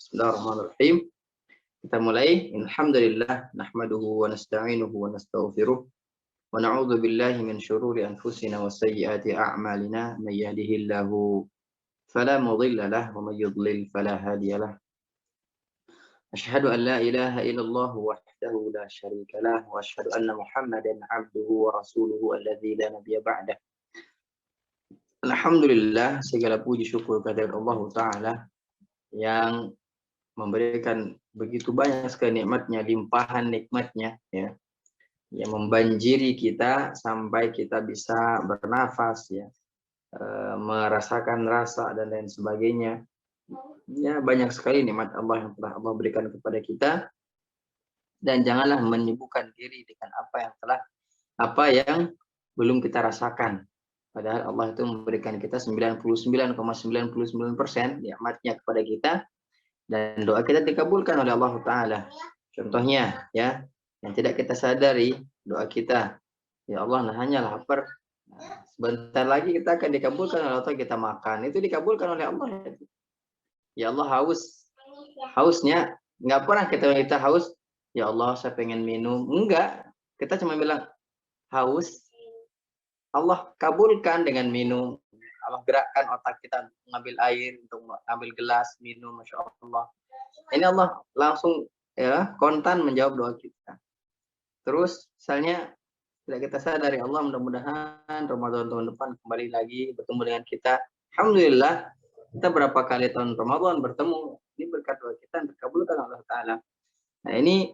Bismillahirrahmanirrahim. Kita mulai. Alhamdulillah nahmaduhu wa nasta'inuhu wa nastaghfiruh wa na'udzu billahi min syururi anfusina wa sayyiati a'malina may yahdihillahu fala mudilla lahu wa may yudlil fala hadiya lahu. Asyhadu an la ilaha illallah wahdahu la syarika lahu wa asyhadu anna Muhammadan 'abduhu wa rasuluhu alladzi la nabiyya ba'dah. Alhamdulillah, segala puji syukur kepada Allah Ta'ala yang memberikan begitu banyak sekali nikmatnya, limpahan nikmatnya, ya, yang membanjiri kita sampai kita bisa bernafas, ya, merasakan rasa dan lain sebagainya. Ya, banyak sekali nikmat Allah yang telah Allah berikan kepada kita, dan janganlah menyibukkan diri dengan apa yang belum kita rasakan. Padahal Allah itu memberikan kita 99,99% nikmatnya kepada kita, dan doa kita dikabulkan oleh Allah Ta'ala. Contohnya, ya, yang tidak kita sadari, doa kita, ya Allah, hanya lapar, sebentar lagi kita akan dikabulkan oleh Allah. Kita makan, itu dikabulkan oleh Allah. Ya Allah, hausnya, nggak pernah kita haus, ya Allah saya pengen minum, enggak, kita cuma bilang haus, Allah kabulkan dengan minum. Allah gerakkan otak kita untuk mengambil air, untuk mengambil gelas, minum, Masya Allah. Ini Allah langsung, ya, kontan menjawab doa kita. Terus misalnya tidak kita sadari, Allah mudah-mudahan Ramadan tahun depan kembali lagi bertemu dengan kita. Alhamdulillah, kita berapa kali tahun Ramadan bertemu, ini berkat doa kita yang terkabulkan Allah Ta'ala. Nah, ini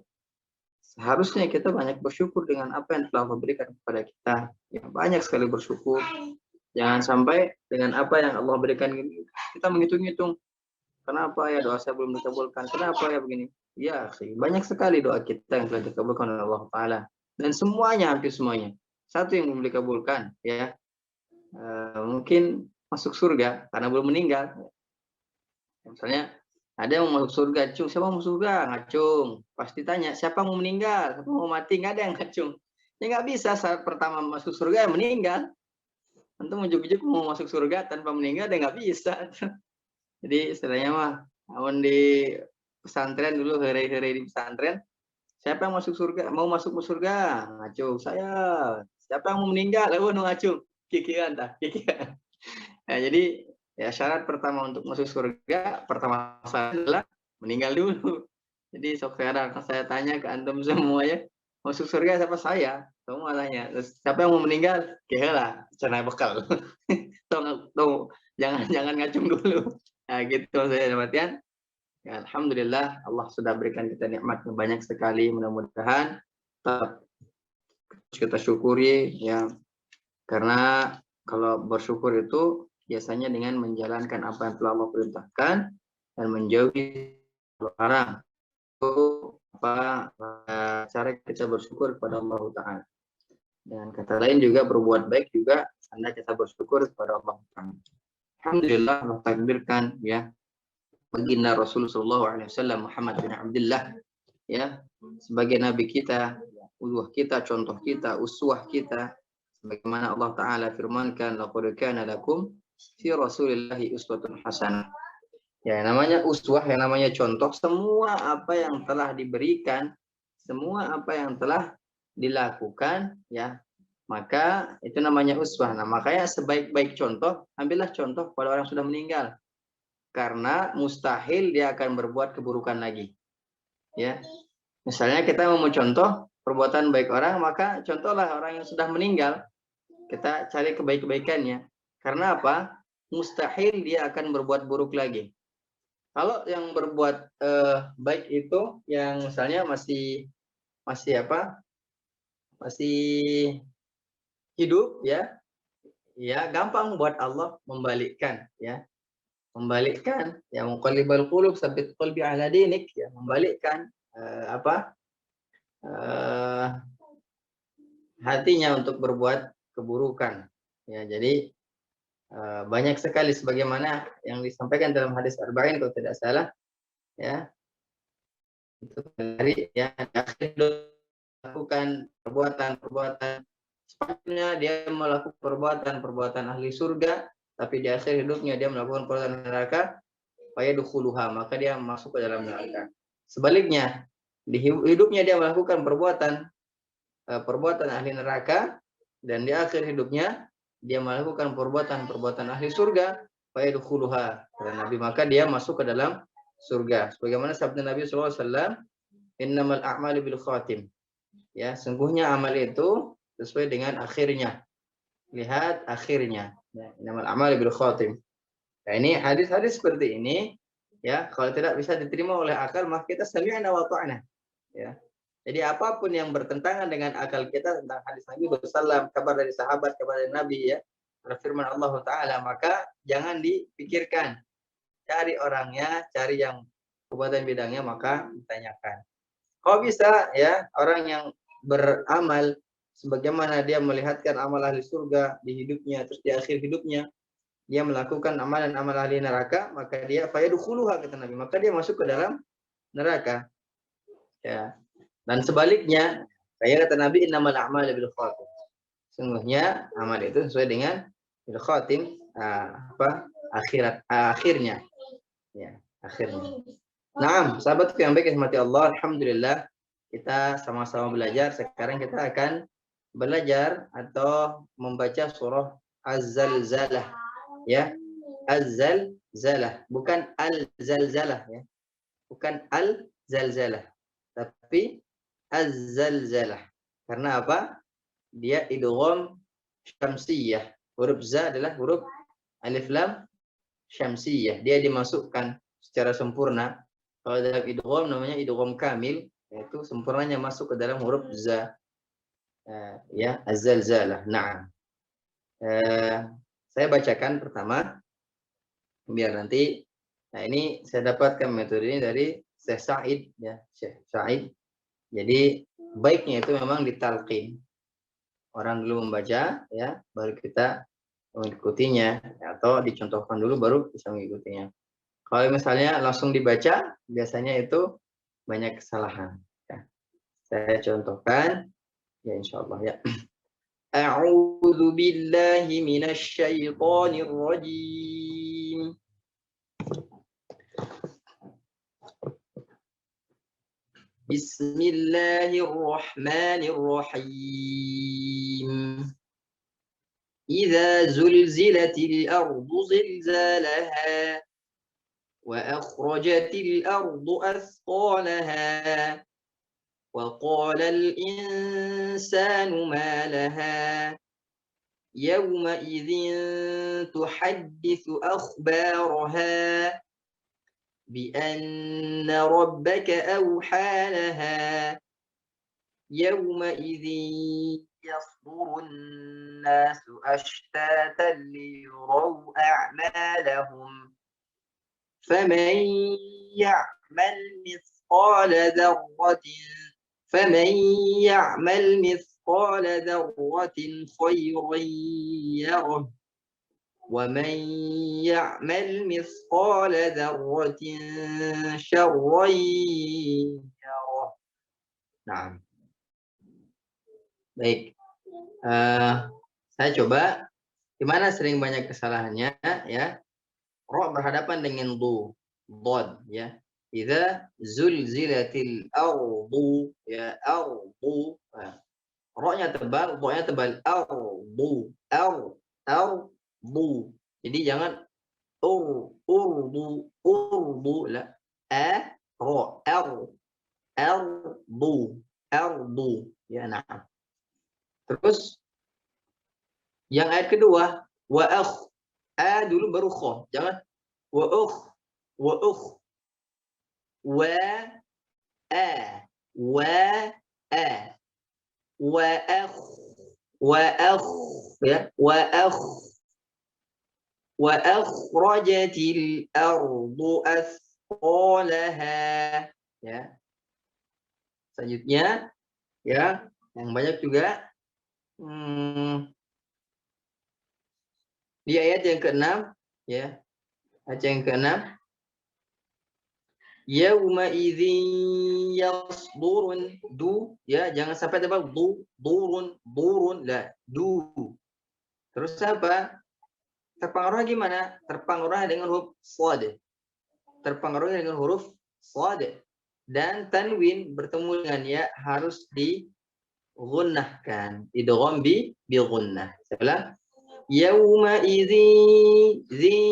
seharusnya kita banyak bersyukur dengan apa yang telah Allah berikan kepada kita. Ya, banyak sekali bersyukur. Jangan sampai dengan apa yang Allah berikan kita menghitung-hitung. Kenapa ya doa saya belum dikabulkan? Kenapa ya begini? Ya, banyak sekali doa kita yang telah dikabulkan oleh Allah Ta'ala. Dan semuanya, hampir semuanya. Satu yang belum dikabulkan, ya, mungkin masuk surga karena belum meninggal. Misalnya ada yang mau masuk surga, cung, siapa mau masuk surga? Ngacung. Pasti tanya, siapa mau meninggal? Siapa mau mati? Nggak ada yang ngacung. Ya nggak bisa saat pertama masuk surga yang meninggal. Antum ujuk-ujuk mau masuk surga tanpa meninggal, dia nggak bisa. Jadi istilahnya mah, awan di pesantren dulu, hari-hari di pesantren, siapa yang masuk surga? Mau masuk surga? Ngacung, saya. Siapa yang mau meninggal? Lalu ngacung, kikian dah, kikian. Nah, jadi ya syarat pertama untuk masuk surga, pertama adalah meninggal dulu. Jadi sekarang saya tanya ke antum semuanya, masuk surga siapa? Saya. Semua tanya. Terus siapa yang mau meninggal? Kira cana bekal. Tuh, jangan ngacung dulu. Nah, gitu saya dapatkan. Ya, alhamdulillah Allah sudah berikan kita nikmat banyak sekali. Mudah-mudahan kita syukuri, ya. Karena kalau bersyukur itu biasanya dengan menjalankan apa yang telah Allah perintahkan dan menjauhi larang. Itu apa cara kita bersyukur kepada Allah Ta'ala. Dan kata lain juga berbuat baik juga tanda kita bersyukur kepada Allah Ta'ala. Alhamdulillah, Allah takdirkan, ya, baginda Rasulullah SAW Muhammad bin Abdullah, ya, sebagai nabi kita, ulwah kita, contoh kita, uswah kita, sebagaimana Allah Ta'ala firmankan, laqad kana lakum fi Rasulillahi uswatun hasanah. Ya, namanya uswah, yang namanya contoh, semua apa yang telah diberikan, semua apa yang telah dilakukan, ya, maka itu namanya uswah. Nah, makanya sebaik-baik contoh, ambillah contoh pada orang sudah meninggal. Karena mustahil dia akan berbuat keburukan lagi. Ya. Misalnya kita mau contoh perbuatan baik orang, maka contohlah orang yang sudah meninggal. Kita cari kebaikannya. Karena apa? Mustahil dia akan berbuat buruk lagi. Kalau yang berbuat baik itu yang misalnya masih hidup, ya, ya gampang buat Allah membalikkan, ya, muqallibal qulub tsabbit qalbi ala dinik, ya, membalikkan hatinya untuk berbuat keburukan, ya. Jadi banyak sekali sebagaimana yang disampaikan dalam hadis arba'in kalau tidak salah, ya, itu dari, ya, melakukan perbuatan sepatutnya dia melakukan perbuatan ahli surga, tapi di akhir hidupnya dia melakukan perbuatan neraka, fayadkhuluha, maka dia masuk ke dalam neraka. Sebaliknya, di hidupnya dia melakukan perbuatan ahli neraka, dan di akhir hidupnya dia melakukan perbuatan ahli surga, fayadkhuluha, kata Nabi, maka dia masuk ke dalam surga. Sebagaimana sabda Nabi SAW, innamal a'malu bil khatim. Ya, sungguhnya amal itu sesuai dengan akhirnya. Lihat akhirnya. Ya, innamal a'malu bil khatim. Nah, ini hadis-hadis seperti ini, ya, kalau tidak bisa diterima oleh akal, maka kita sami'na wa ta'na. Ya. Jadi apapun yang bertentangan dengan akal kita tentang hadis Nabi SAW, kabar dari sahabat, kabar dari Nabi, ya, firman Allah Ta'ala, maka jangan dipikirkan. Cari orangnya, cari yang perbuatan bidangnya, maka ditanyakan. Kalau bisa, ya, orang yang beramal sebagaimana dia melihatkan amal ahli surga di hidupnya, terus di akhir hidupnya dia melakukan amalan-amal ahli neraka, maka dia fayadkhuluha, kata Nabi, maka dia masuk ke dalam neraka. Ya. Dan sebaliknya, saya kata Nabi, innamal a'malu bil khatim. Sungguhnya amal itu sesuai dengan bil khatim, akhirnya. Ya, akhirnya. Naam, sahabat yang baik rahmati Allah, alhamdulillah kita sama-sama belajar. Sekarang kita akan belajar atau membaca surah Az-Zalzalah, ya. Az-Zalzalah, bukan Al-Zalzalah, ya. Bukan Al-Zalzalah, tapi Az-Zalzalah. Karena apa? Dia idgham syamsiyah. Huruf za adalah huruf alif lam syamsiyah. Dia dimasukkan secara sempurna. Kalau dalam idgham namanya idgham kamil, yaitu sempurnanya masuk ke dalam huruf za. Ya, Az-Zalzalah. Nah, saya bacakan pertama biar nanti. Nah, ini saya dapatkan metode ini dari Syekh Sa'id, ya, Syekh Sa'id. Jadi baiknya itu memang ditalqin. Orang dulu membaca, ya, baru kita mengikutinya, atau dicontohkan dulu baru bisa mengikutinya. Kalau misalnya langsung dibaca, biasanya itu banyak kesalahan. Ya. Saya contohkan, ya insyaallah, ya. A'udzu billahi minasy syaithanir rajim. Bismillahirrahmanirrahim. Idza zulzilatil ardu zilzalaha wa akhrajatil ardu athqalaha wa qala al insanu ma laha yawma idzin tuhaddithu akhbaraha بأن ربك أوحى لها يومئذ يصدر الناس أشتاتا ليروا أعمالهم فمن يعمل مثقال ذرة خيرا يره ومن يعمل مثقال ذرة شرا يره. Nah, baik. Saya coba. Gimana sering banyak kesalahannya, ya? Ro berhadapan dengan du, dod, ya. Idza zulzilatil ardu, ya, ardu. Ro-nya tebal, do-nya tebal. Ardu, ardu. Jadi jangan urdu la, ro, ardu, ya. Nah, terus yang ayat kedua, wa dulu baru kho, jangan wa ya, wa akhrajatil ardu athqalaha, ya. Selanjutnya, ya, yang banyak juga di ayat yang ke-6, ya. Ayat yang ke-6, yauma idzin yasdurun, du, ya, jangan sampai tebal durun la, du. Terus apa? Terpengaruh gimana? Terpengaruh dengan huruf shad. terpengaruh dengan huruf shad. Dan tanwin bertemu dengan ya harus digunnahkan. Idgham bi gunnah. Salah. Yauma idzi zi.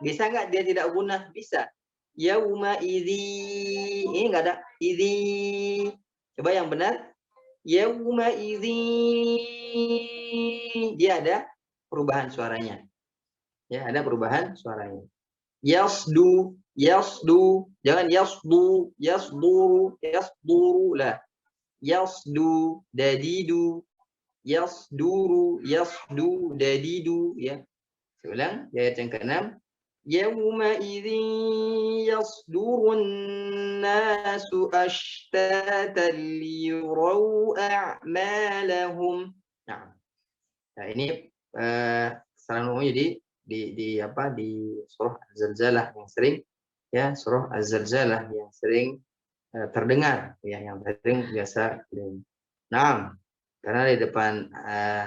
Bisa nggak dia tidak gunnah? Bisa. Yauma idzi. Ini nggak ada idzi. Coba yang benar. Yauma idzi. Dia ada perubahan suaranya. Ya, ada perubahan suaranya. Yasdu, yasdu. Jangan yasdu, yasduru, yasduru lah. Yasdu, dadidu. Yasduru, yasdu, dadidu. Ya. Saya ulang, ayat yang ke-6. Yawma idzin yasdurun nasu ashtatan liyuraw a'malahum. Nah, ini saran umumnya di surah Az-Zalzalah yang sering ya, surah Az-Zalzalah yang sering terdengar ya, yang sering biasa. Nah, karena di depan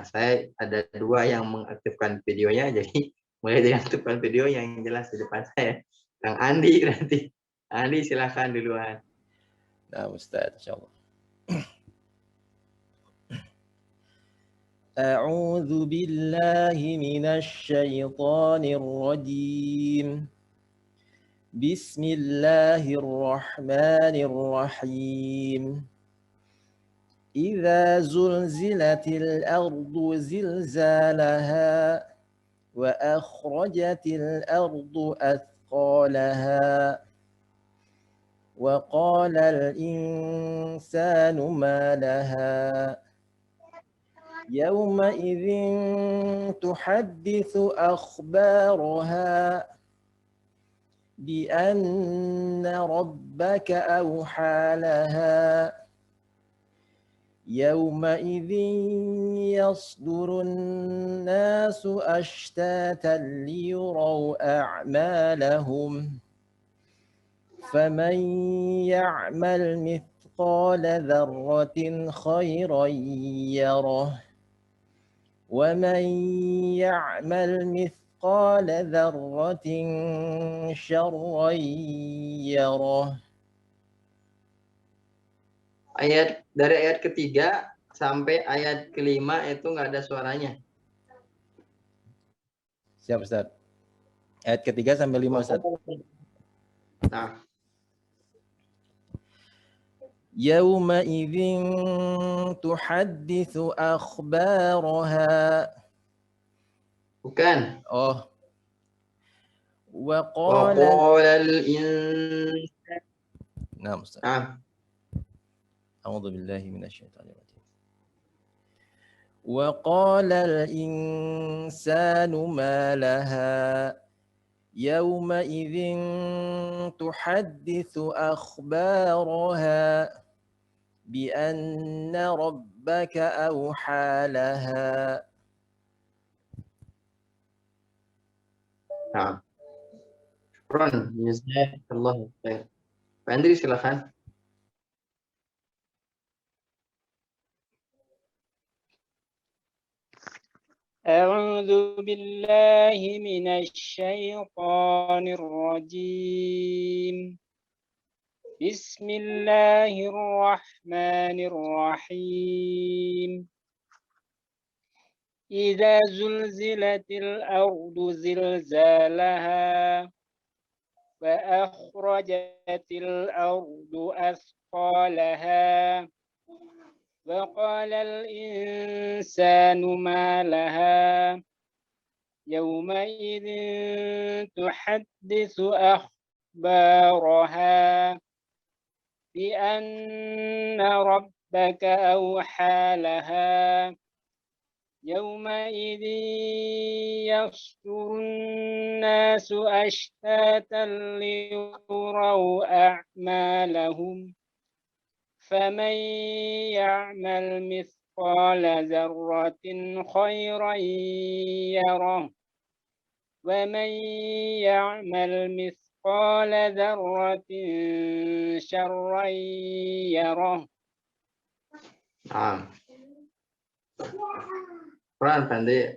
saya ada dua yang mengaktifkan videonya, jadi mulai dari aktifkan video yang jelas di depan saya. Kang Andi nanti. Andi silahkan duluan. Nah, Ustaz, insyaallah. أعوذ بالله من الشيطان الرجيم بسم الله الرحمن الرحيم إذا زلزلت الأرض زلزالها وأخرجت الأرض أثقالها وقال الإنسان ما لها يومئذ تحدث أخبارها بأن ربك أوحى لها يومئذ يصدر الناس أشتاتا ليروا أعمالهم فمن يعمل مثقال ذرة خيرا يره ومن يعمل مثقال ذرة شرا يره. Dari ayat ketiga sampai ayat kelima itu nggak ada suaranya. Siap, Ustaz. Ayat ketiga sampai 5, Ustaz. Nah. يومئذ تحدث أخبارها. Bukan. Oh. وقال الإنسان. نعم أستاذ. أعوذ بالله من الشيطان الرجيم. وقال الإنسان ما لها يومئذ تحدث أخبارها بأن ربك أوحى لها. Nah, Ron, jazakallahu khair. Pak Andri silakan. أعوذ بالله من الشيطان الرجيم بسم الله الرحمن الرحيم إذا زلزلت الأرض زلزالها وأخرجت الأرض أثقالها وقال الإنسان ما لها يومئذ تحدث أخبارها بأن ربك أوحى لها يومئذ يصدر الناس أشتاتا ليروا أعمالهم فمن يعمل مثقال ذرة خيرا يره ومن يعمل مثقال ذرة شرا يره. Quran pandai.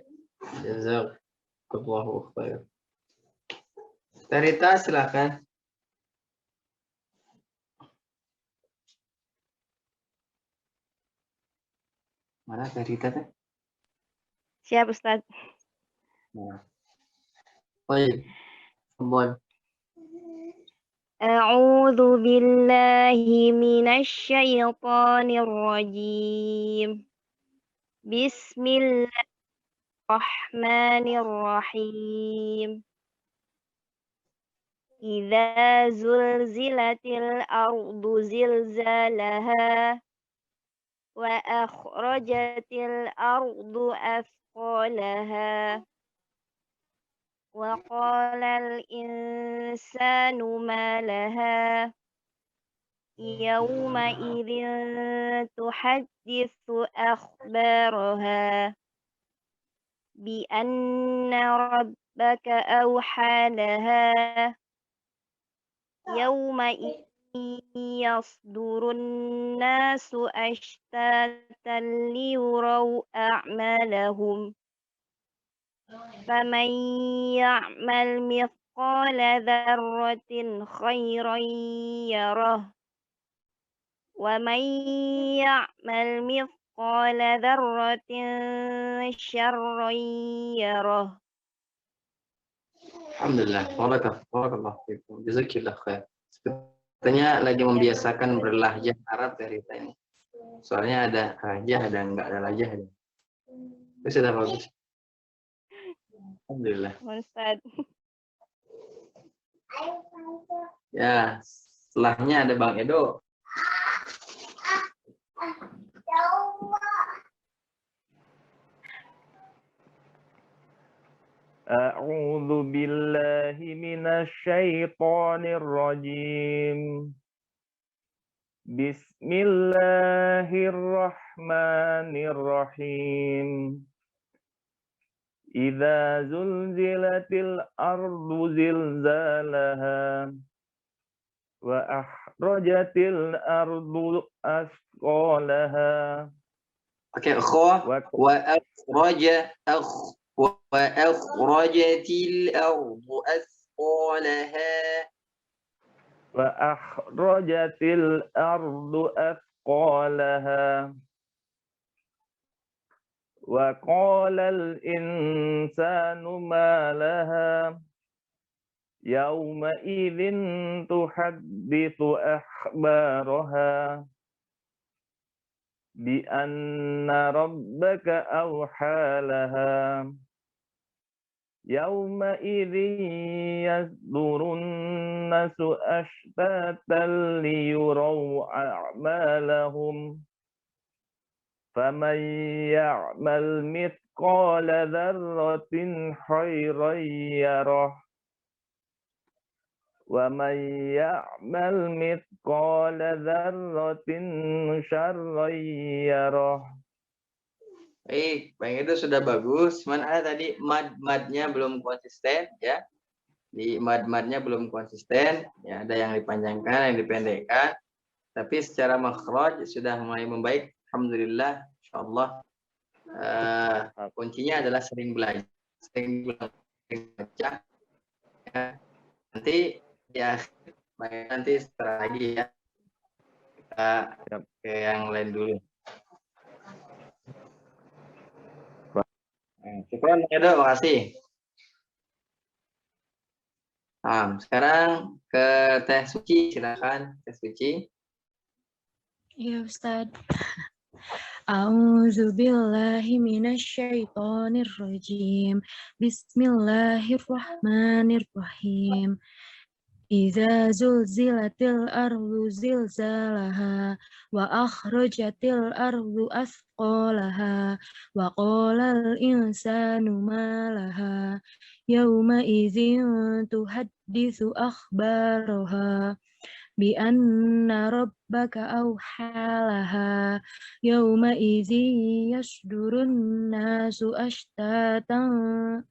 Jazakallahu khair. Tarita silakan. Mana Tarita teh? Siap, Ustaz. Nah. Baik. Kembali. أعوذ بالله من الشيطان الرجيم بسم الله الرحمن الرحيم إذا زلزلت الأرض زلزالها وأخرجت الأرض أثقالها وقال الإنسان ما لها يومئذ تحدث أخبارها بأن ربك أوحى لها يومئذ يصدر الناس أشتاتا ليروا أعمالهم فمن يعمل مثقال ذرة خيرا يره ومن يعمل مثقال ذرة شرا يره. Alhamdulillah. Barakallah fikum. Jazakillah khair. Sepertinya lagi membiasakan berlahjah Arab Tarita ini. Soalnya ada lahjah, ada enggak ada lahjah. Itu sudah bagus. Alhamdulillah. Ustaz. Ya, setelahnya ada Bang Edo. أعوذ بالله من الشيطان الرجيم بسم الله الرحمن الرحيم إذا زلزلت الأرض زلزالها وأخرجت الأرض أثقالها. Oke, وأخرجت الأرض أثقالها. وأخرجت الأرض أثقالها وقال الإنسان ما لها يومئذ تحدث أخبارها بأن ربك أوحى لها يومئذ يصدر الناس أشتاتا ليروا أعمالهم فمن يعمل مثقال ذرة خيرا يره ومن يعمل مثقال ذرة شرا يره. Baik, itu sudah bagus. Cuman ada tadi mad-madnya belum konsisten ya. Di mad-madnya belum konsisten, ya ada yang dipanjangkan, yang dipendekkan. Tapi secara makhraj sudah mulai membaik. Alhamdulillah, insyaallah. Kuncinya adalah sering belajar, sering baca. Ya. Nanti ya nanti setelah lagi ya. Kita ke yang lain dulu. Syukran, Edo, makasih. Sekarang ke Teh Suci, silakan Teh Suci. Ya Ustaz. A'udzu billahi minasyaitonir rajim. Bismillahirrahmanirrahim. Idza zulzilatil ardu zilzalaha wa akhrajatil ardu athqalaha wa qalal insanu ma laha yawma idzin tuhadditsu akhbaraha bi anna rabbaka awhalaha yawma idzi yasdurun nasu ashtatan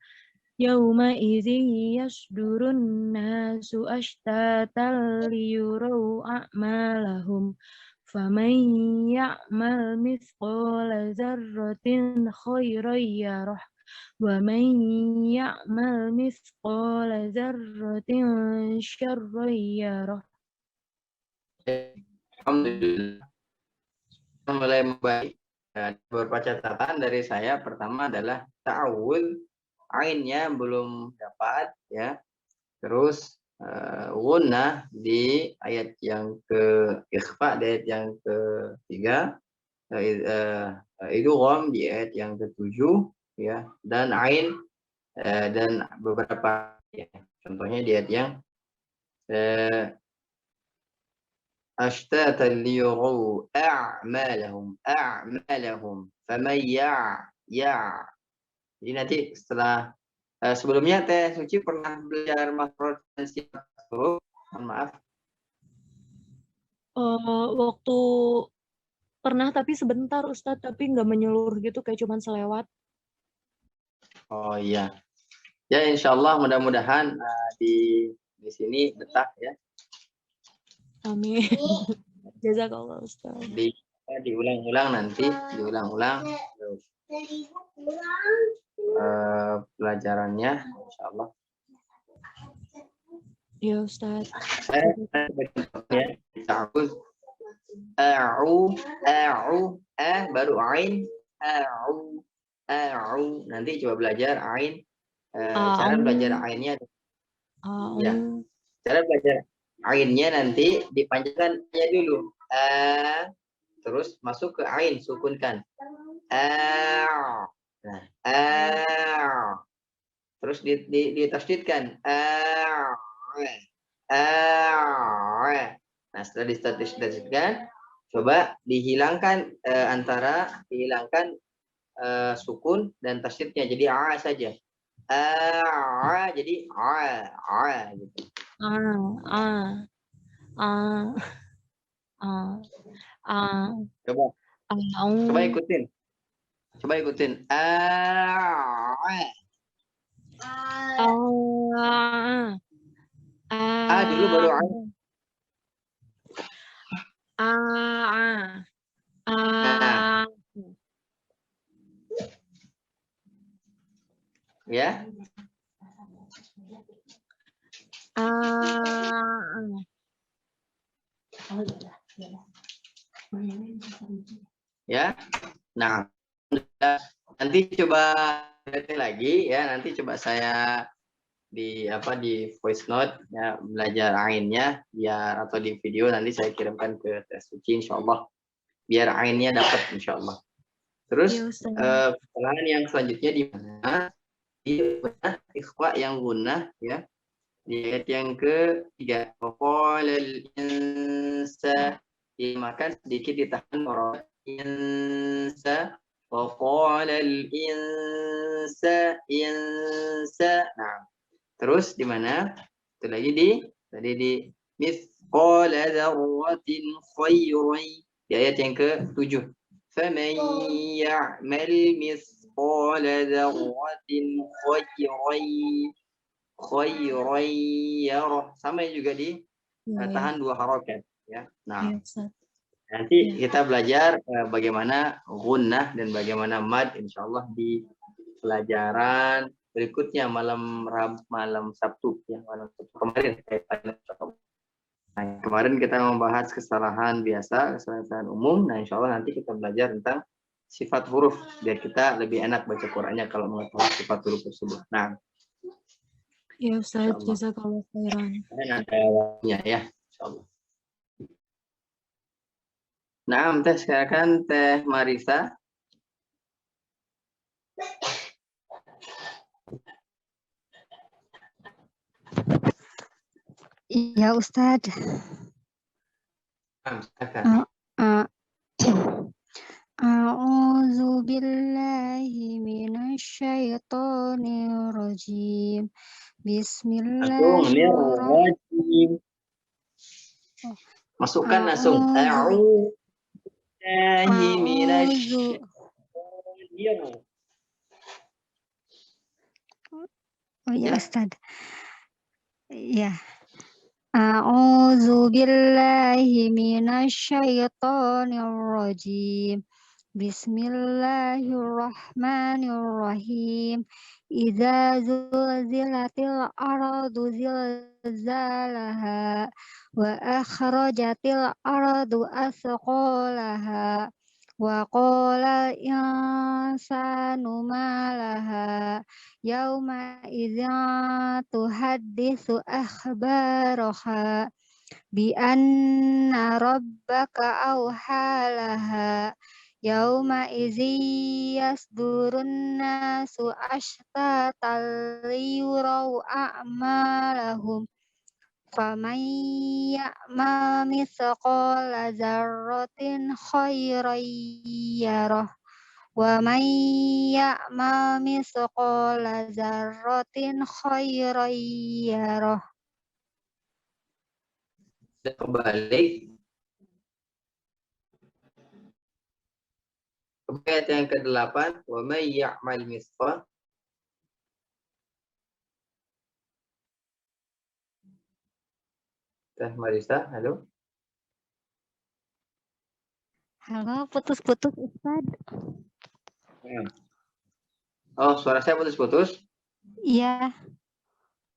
Yauma idzi yasdurun nasu ashtatan liyurau a'malahum faman ya'mal mithqala dzarratin khairan yarah ومن يعمل مثقال ذرة شرا يره. Alhamdulillah. Mulai membaik. Beberapa catatan dari saya. Pertama adalah ta'awul, ainnya belum dapat, ya. Terus gunnah di ayat yang ke ikhfa, di ayat yang ketiga, idgham di ayat yang ketujuh, ya, dan ain dan beberapa, ya, contohnya di ayat yang ashtatan liyuraw a'malahum faman ya. Jadi nanti setelah sebelumnya Teh Suci pernah belajar makhraj dan sifat huruf? Mohon maaf. Waktu pernah tapi sebentar Ustadz, tapi nggak menyeluruh gitu, kayak cuman selewat. Oh iya. Ya insyaallah mudah-mudahan di sini betah, ya. Amin. Jazakallah Ustadz. Diulang-ulang nanti, diulang-ulang terus pelajarannya insyaallah. Ya Ustadz. Baru ain, nanti coba belajar ain. Cara belajar ainnya, ya, cara belajar ainnya nanti dipanjangkan aja dulu, terus masuk ke ain, sukunkan, terus ditasydidkan, nah setelah ditasydidkan, coba dihilangkan dihilangkan sukun dan tasydidnya, jadi a saja. Jadi gitu. Coba ikutin. Dulu baru ya. Ya. Nah, nanti coba lagi, ya, nanti coba saya di voice note, ya, belajar ainnya biar, atau di video nanti saya kirimkan ke Teh Suci insyaallah biar ainnya dapat insyaallah. Terus kesalahan yang selanjutnya di mana? Di ikhfa yang gunnah, ya, di ayat yang ketiga, qolal insa, dimakan sedikit, ditahan qolal insa, qolal insa. Nah, terus di mana? Itu lagi tadi di mithqala dzarratin khairan, di ayat yang ke-7. Faman ya'mal mithqala dzarratin khairan yarah. Sama juga di tahan 2 harokat, ya. Nah, nanti kita belajar bagaimana gunnah dan bagaimana mad insyaallah di pelajaran berikutnya malam Sabtu, ya, malam Sabtu kemarin. Nah, kemarin kita membahas kesalahan biasa, kesalahan umum. Nah, insyaallah nanti kita belajar tentang sifat huruf biar kita lebih enak baca Qur'annya kalau mengetahui sifat huruf tersebut. Nah, ya Ustaz, jazakallahu khairan. Ada waktunya, ya, insyaallah. Nah, Teh, silakan Teh Marisa. Iya Ustaz. A'udzu billahi minasyaitonir rajim. Bismillahirrahmanirrahim. Masukkan langsung. A'udzu billahi minasyaitonir. Oh ya Ustaz. Ya. A'udzu billahi minasyaitonir rajim. Bismillahirrahmanirrahim. Idza zulzilatil ardu zilzalaha wa akhrajatil ardu asqalaha wa qala insanu ma laha yauma idzin tuhaddisu akhbaraha bi anna rabbaka awhalaha yauma izi yasdurun nasu ashtatan liyurau a'malahum faman ya'mal mithqala dzarratin khairan yarah wa man ya'mal mithqala dzarratin khairan yarah. Sudah kebalik. Ayat yang ke-8, wa may ya'mal mithqal. Teh Marisa, halo. Halo, putus-putus Ustaz. Oh, suara saya putus-putus? Iya.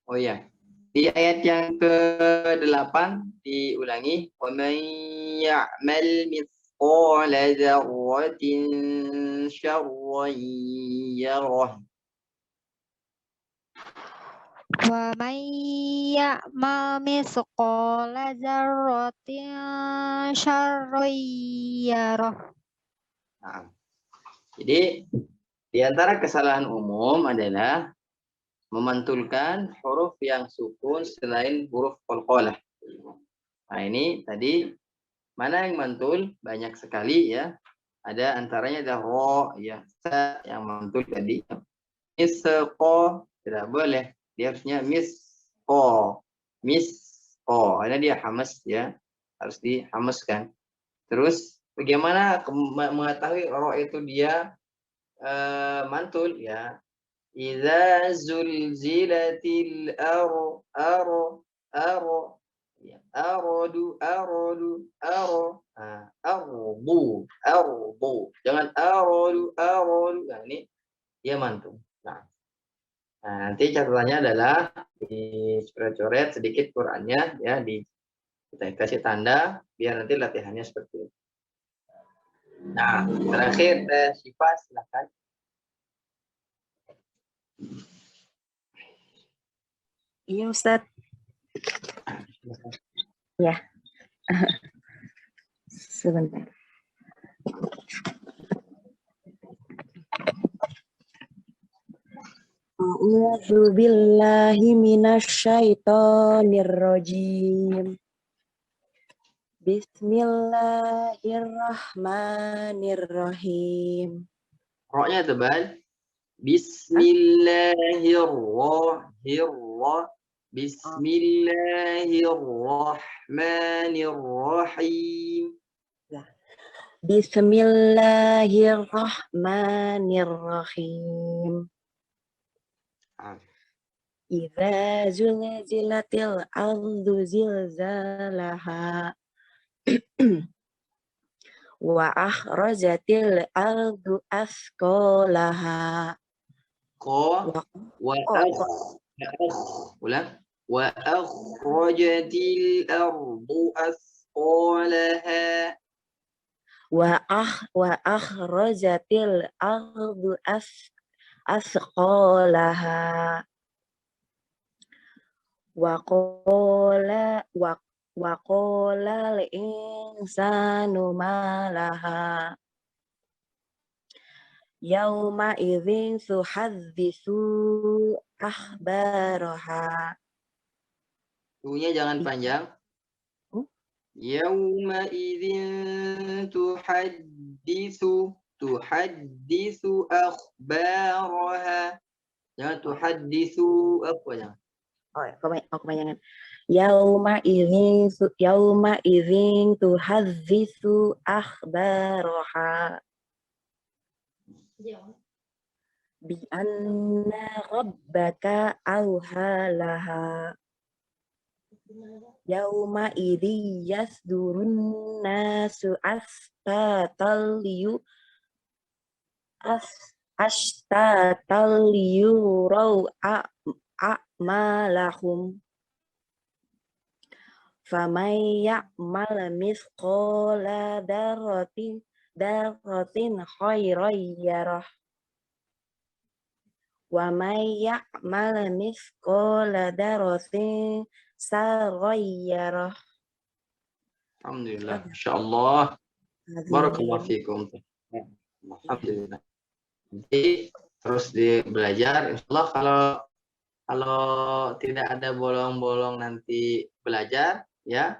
Oh iya. Di ayat yang ke-8 diulangi, wa may ya'mal mithqala dzarratin syarran yarah. Wa may ya'mal mithqala dzarratin syarran yarah. Nah, jadi di antara kesalahan umum adalah memantulkan huruf yang sukun selain huruf qalqalah. Nah, ini tadi mana yang mantul? Banyak sekali ya. Ada antaranya ada ro ya, sa yang mantul tadi. Misqo tidak boleh. Dia harusnya misqo. Misqo. Karena dia hamas ya. Harus dihamaskan. Terus bagaimana mengetahui ro itu dia mantul ya? Idza zulzilatil ardu jangan aradu. Nah, ini dia mantul. Nah, nanti catatannya adalah dicoret-coret sedikit Qurannya ya, kita kasih tanda biar nanti latihannya seperti itu. Nah, terakhir Syifa silakan. Iya Ustadz. Ya. Sebentar. A'udzu billahi minasyaitonir rajim. Bismillahirrahmanirrahim. Ro-nya tebal. Bismillahirrahmanirrahim. Bismillahirrahmanirrahim. Idza zulzilatil ardu zilzalaha wa akhrajatil ardu asqalaha. Ulang. Wa akhrajatil ardu asqalaha. Wa akhrajatil ardu asqalaha. Wa qala al-insanu ma laha yauma idzin tuhaddisu akhbaraha. Tunya jangan panjang. Yauma idzin tuhaddisu akhbaraha. Jangan tuhaddisu apa jangan. Oh, kebanyakan. Yauma idzin tuhaddisu akhbaraha. Bi anna rabbaka awhalaha. Yauma idzi yasdurun nasu ashtatan ashtatal yurau a'malahum. Faman ya'mal mithqala dzarratin khairan yarah. Wa may ya'mal mithqala dzarratin sarran yarah. Alhamdulillah, insyaallah. Barakallahu fikum. Alhamdulillah. Jadi terus belajar. Insyaallah kalau tidak ada bolong-bolong nanti belajar, ya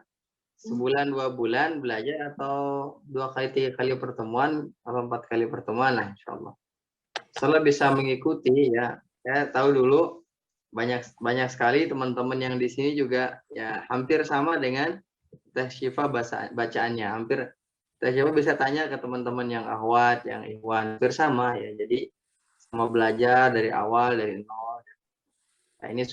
sebulan 2 bulan belajar atau 2 kali 3 kali pertemuan atau 4 kali pertemuan lah insyaallah. Insyaallah bisa mengikuti ya. Saya tahu dulu banyak sekali teman-teman yang di sini juga ya hampir sama dengan Teh Syifa bacaannya. Hampir Teh Syifa bisa tanya ke teman-teman yang akhwat, yang ikhwan, hampir sama ya. Jadi sama belajar dari awal dari nol. Nah, ini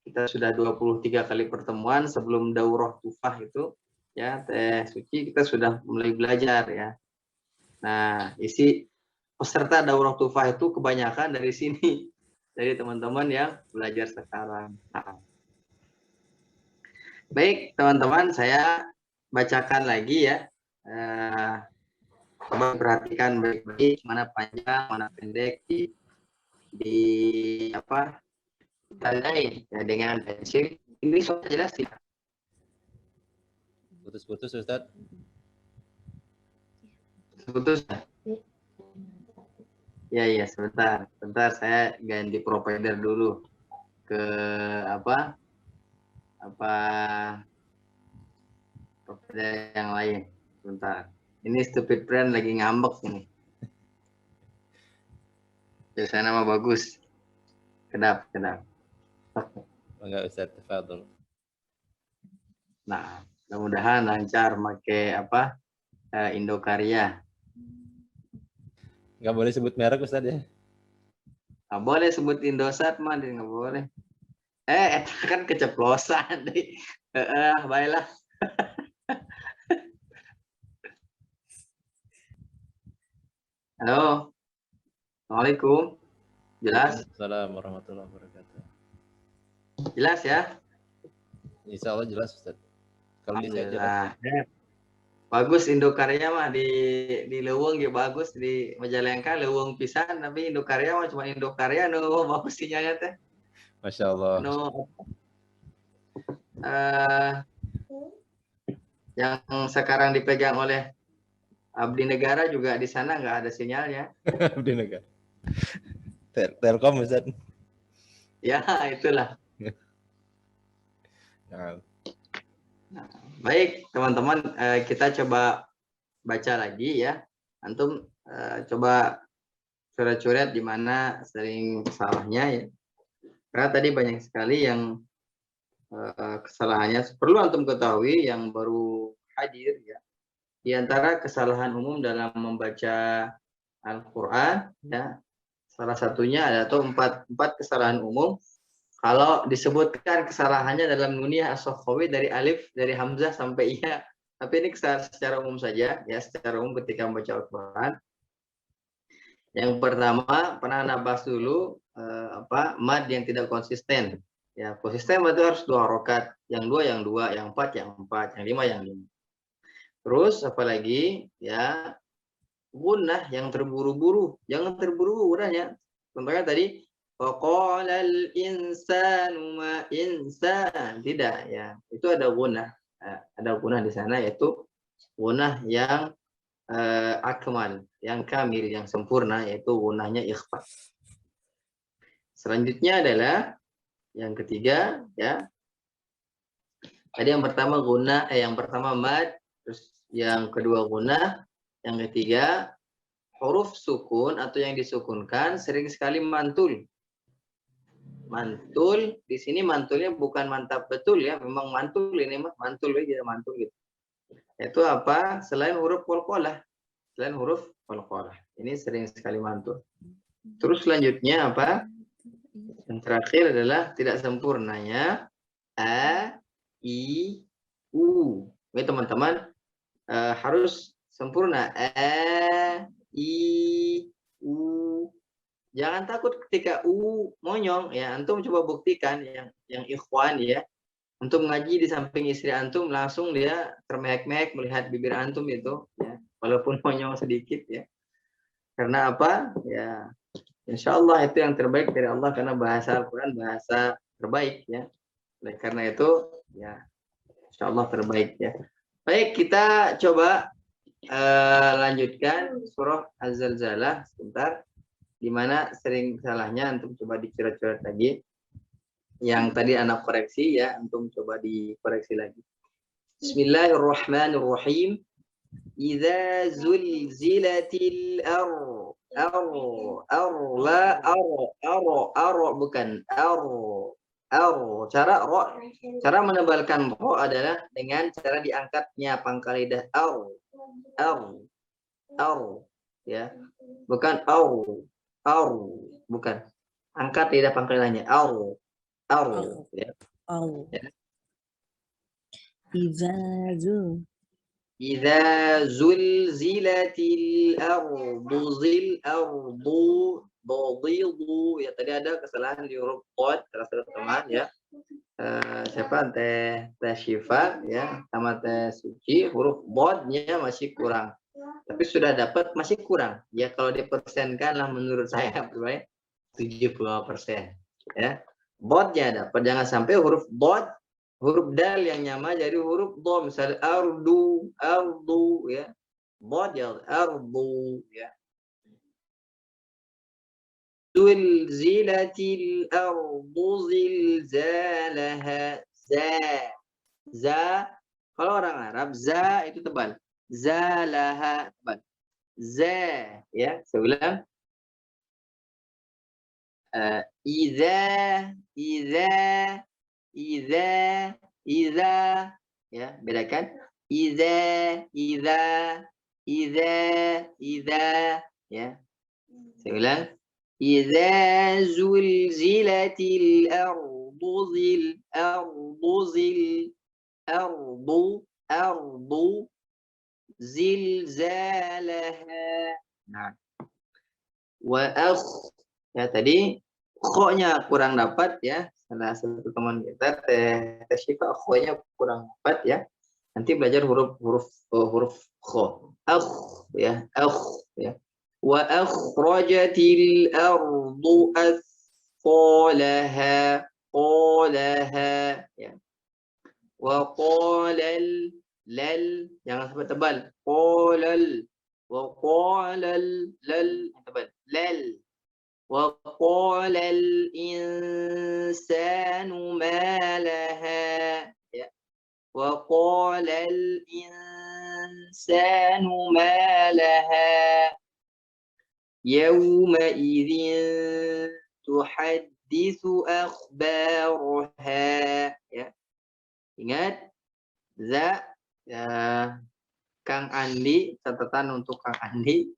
kita sudah 23 kali pertemuan sebelum daurah tufah itu ya Teh Suci kita sudah mulai belajar ya. Nah, isi peserta daurah tufah itu kebanyakan dari sini dari teman-teman yang belajar sekarang. Nah. Baik, teman-teman, saya bacakan lagi ya. Coba perhatikan baik-baik mana panjang, mana pendek di apa? Tandai ya, dengan pensil. Ini sudah jelas ya. Putus-putus Ustaz. Putus. Ya, sebentar saya ganti provider dulu ke provider yang lain. Sebentar. Ini stupid friend lagi ngambek ini. Biasa nama bagus. Kedap. Enggak Ustaz, tafadhol. Nah, mudah-mudahan lancar pakai Indokarya. Enggak boleh sebut merek Ustaz ya. Nggak boleh sebut Indosat mah, nggak boleh. Kan keceplosan deh. Baiklah. Halo. Assalamualaikum. Jelas? Assalamualaikum warahmatullahi wabarakatuh. Jelas ya? Insya Allah jelas Ustaz. Kalau di saya jelas. Bagus Indokarya mah di Leuweung ya bagus, di Majalengka Leuweung pisan, tapi Indokarya mah cuma Indokarya bagus sinyalnya teh. Masya Allah. Yang sekarang dipegang oleh Abdi Negara juga di sana nggak ada sinyalnya. Abdi Negara. Telkom Ustaz. Ya, itulah. Nah, baik, teman-teman, kita coba baca lagi ya. Antum coba coret-coret di mana sering salahnya ya. Karena tadi banyak sekali yang kesalahannya perlu antum ketahui yang baru hadir ya. Di antara kesalahan umum dalam membaca Al-Qur'an ya. Salah satunya ada empat kesalahan umum. Kalau disebutkan kesalahannya dalam Nuniyah As-Sakhawi dari alif, dari hamzah sampai iya. Tapi ini secara umum saja ya, secara umum ketika membaca Al-Qur'an. Yang pertama, pernah nabas dulu mad yang tidak konsisten. Ya, konsisten itu harus 2 harokat, yang 2 yang 2, yang 4 yang 4, yang 5 yang 5. Terus apalagi ya gunnah yang terburu-buru, jangan terburu-buru gunanya. Contohnya tadi faqalal insanu ma insan, tidak ya. Itu ada gunnah. Ada gunnah di sana yaitu gunnah yang akmal, yang kamil, yang sempurna, yaitu gunnahnya ikhfa. Selanjutnya adalah yang ketiga ya. Tadi yang pertama gunnah, yang pertama mad, terus yang kedua gunnah, yang ketiga huruf sukun atau yang disukunkan sering sekali mantul. Mantul di sini mantulnya bukan mantap betul ya, memang mantul ini mah mantul aja mantul gitu. Itu apa? Selain huruf qalqalah. Selain huruf qalqalah. Ini sering sekali mantul. Terus selanjutnya apa? Yang terakhir adalah tidak sempurnanya a, i, u. Ini teman-teman harus sempurna a, i, Jangan takut ketika monyong ya. Antum coba buktikan yang ikhwan ya. Antum ngaji di samping istri antum langsung dia termehek-mehek melihat bibir antum itu ya. Walaupun monyong sedikit ya. Karena apa? Ya insya Allah itu yang terbaik dari Allah karena bahasa Al-Quran bahasa terbaik ya. Oleh karena itu ya insya Allah terbaik ya. Baik, kita coba lanjutkan surah Az-Zalzalah sebentar. Dimana sering salahnya antum coba dicoret-coret lagi. Yang tadi anak koreksi ya, antum coba dikoreksi lagi. Bismillahirrahmanirrahim. Idza zulzilatil bukan cara menebalkan ro adalah dengan cara diangkatnya pangkal lidah ya, bukan bukan angkat lidah pangkal lidahnya ya. Idza zulzilatil ardu ya, tadi ada kesalahan di huruf qad salah teman ya. Siapa teh Syifa ya sama teh Suci, huruf bodnya masih kurang. Tapi sudah dapat masih kurang. Ya kalau dipersenkan lah menurut saya pribadi 75% ya. Bodnya dapat, jangan sampai huruf bod, huruf dal yang nyama jadi huruf do, misalnya ardu ya. Bod ya ardu ya. Zulzilatil ardu zilzalaha za. Kalau orang Arab za itu tebal. Zalaha tebal. Za ya, saya ulang. Iza ya, bedakan. Iza ya. Saya ulang. Iza zulzilatil ardu zilzalaha. Nah. Ya tadi kho-nya kurang dapat ya. Salah satu teman kita teh Syifa kho-nya kurang dapat ya. Nanti belajar huruf kho. Ya. Wa akhrajatil ardu athqalaha ya. Wa qalal lal, jangan sampai tebal. Qalal wa qalal lal tebal. Lal. Wa qalal insanu ma laha ya. Wa qalal insanu ma laha yawma idzin tuhadditsu akhbaraha ya. Ingat za ya, Kang Andi, catatan untuk Kang Andi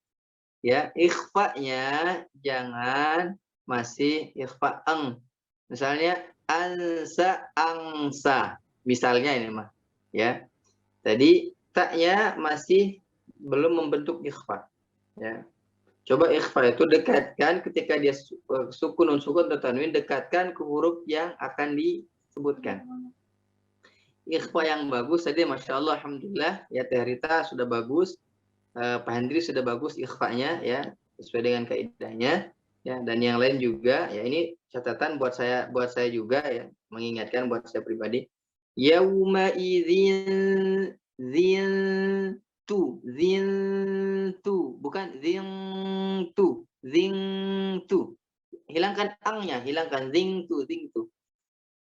ya, ikhfa-nya jangan masih ikhfa eng. Misalnya angsa misalnya ini mah ya. Tadi taknya masih belum membentuk ikhfa ya. Coba ikhfa itu dekatkan ketika dia sukun atau tanwin, dekatkan ke huruf yang akan disebutkan. Ikhfa yang bagus tadi, masya Allah, alhamdulillah ya. Teh Rita sudah bagus, Pak Hendri sudah bagus ikhfa-nya ya, sesuai dengan kaidahnya ya, dan yang lain juga ya. Ini catatan buat saya juga ya, mengingatkan buat saya pribadi. Yauma idzin zintu bukan zintu. Hilangkan angnya, hilangkan zintu.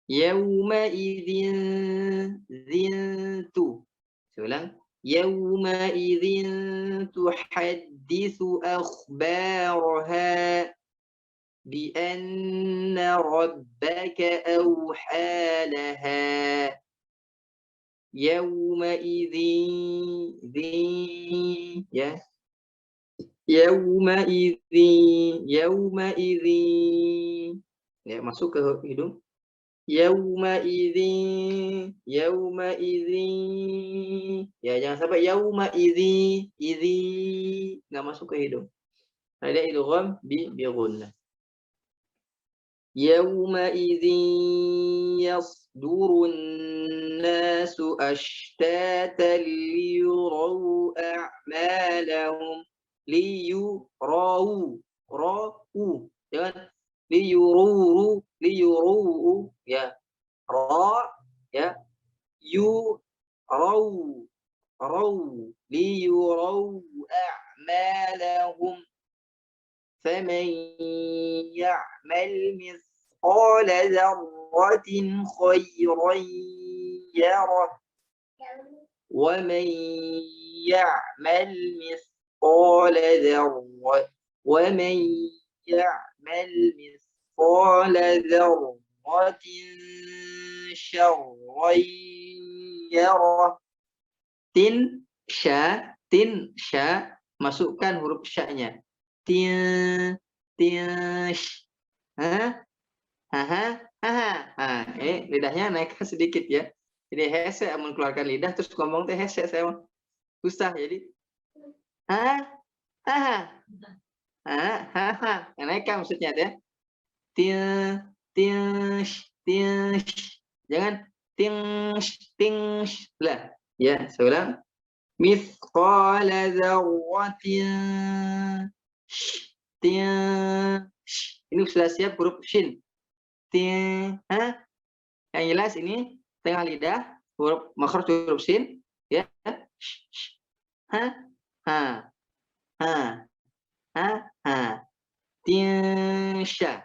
Yauma idzin zintu. Ulang. Yauma idzin tuhadditsu akhbaraha bi anna rabbaka awha laha. Yauma idzin ya. Yauma idzin ya, masuk ke hidung. Yauma idzin ya, jangan sampai yauma idzi nggak masuk ke hidung. Ada idgham bi gunnah. Yawma'idhin yasdurun nasu ashtatan liyuraw a'malahum. Liyuraw. Ra'u. Jangan liyururu. Liyururu. Ya. Ra. Ya. Yu. Raw. Raw. Liyuraw a'malahum. فمن يعمل مثقال ذرة خيرا يره ومن يعمل مثقال ذرة شرا يره. Tin sya, masukkan huruf sya-nya. Tin ini lidahnya naikkan sedikit ya. Jadi hese mengeluarkan lidah terus ngomong teh hese saya susah jadi naikkan maksudnya ya. Tin jangan ting lah ya. Saya ulang. Mithqala dzarratin. Ini sudah siap huruf shin. Yang jelas ini tengah lidah huruf makhraj huruf shin ya. Tinsya.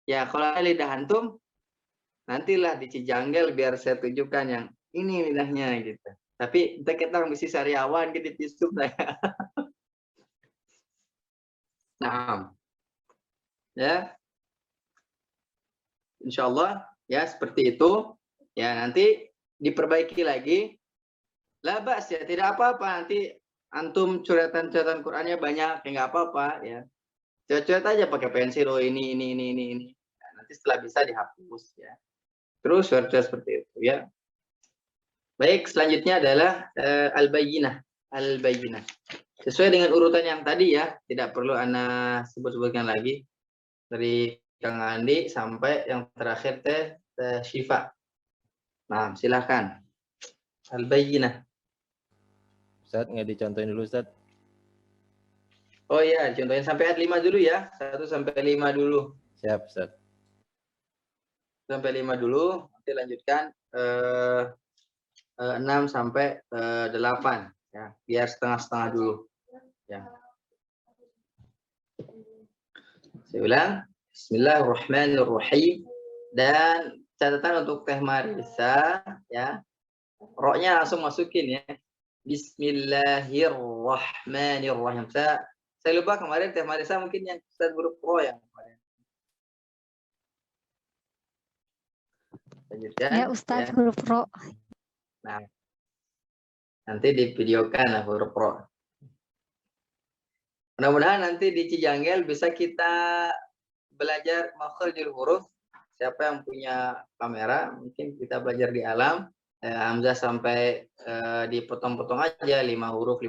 Ya kalau lidah antum nantilah di Cijanggel biar saya tunjukkan yang ini lidahnya gitu. Tapi kita mesti sariawan gitu di pisuk saya. Nah, ya, insya Allah ya seperti itu. Ya nanti diperbaiki lagi. Labas ya, tidak apa-apa. Nanti antum coretan-coretan Qurannya banyak, ya nggak apa-apa ya. Coret-coret aja pakai pensil. Oh ini. Nah, nanti setelah bisa dihapus ya. Terus coret-coret seperti itu ya. Baik, selanjutnya adalah al-bayyinah. Al-bayyinah. Sesuai dengan urutan yang tadi ya, tidak perlu ana sebut-sebutkan lagi. Dari Kang Andi sampai yang terakhir teh Syifa. Nah, silakan. Al-bayyinah. Ustaz, nggak dicontohin dulu, Ustaz? Oh iya, contohin sampai ayat 5 dulu ya. 1 sampai 5 dulu. Siap, Ustaz. Sampai 5 dulu, nanti lanjutkan 6 sampai 8 ya. Biar setengah-setengah dulu. Ya. Saya ulang. Bismillahirrahmanirrahim. Dan catatan untuk Teh Marisa ya. Ro-nya langsung masukin ya. Bismillahirrahmanirrahim. Saya lupa kemarin Teh Marisa mungkin yang Ustaz huruf ro yang kemarin. Lanjutkan. Ya Ustaz huruf ro. Nah. Nanti divideokan huruf ro. Mudah-mudahan nanti di Cijanggel bisa kita belajar makhrijul huruf. Siapa yang punya kamera, mungkin kita belajar di alam. Hamzah sampai dipotong-potong aja 5 huruf.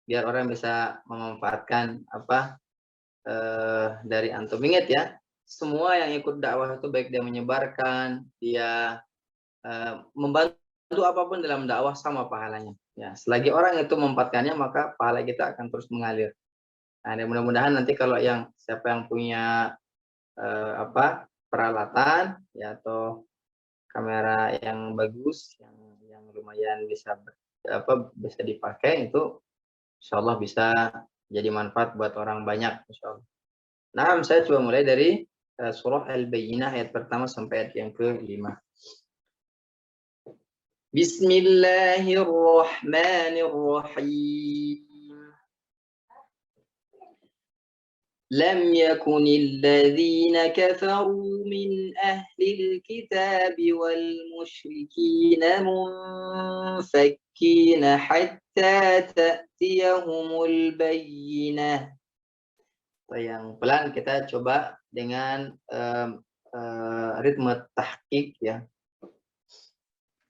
Biar orang bisa memanfaatkan apa dari antum. Ingat ya, semua yang ikut dakwah itu baik dia menyebarkan, dia membantu apapun dalam dakwah sama pahalanya. Ya, selagi orang itu memanfaatkannya maka pahala kita akan terus mengalir. Nah, mudah-mudahan nanti kalau siapa yang punya peralatan ya atau kamera yang bagus yang lumayan bisa dipakai itu insyaallah bisa jadi manfaat buat orang banyak insyaallah. Nah, saya coba mulai dari surah Al-Bayyinah ayat pertama sampai ayat yang ke-5. Bismillahirrahmanirrahim. Lam yakunil ladzina kafaru min ahlil kitabi wal musyrikina munfakkina hatta ta'tiyahumul bayyinah. Yang pelan kita coba dengan ritme tahqiq ya.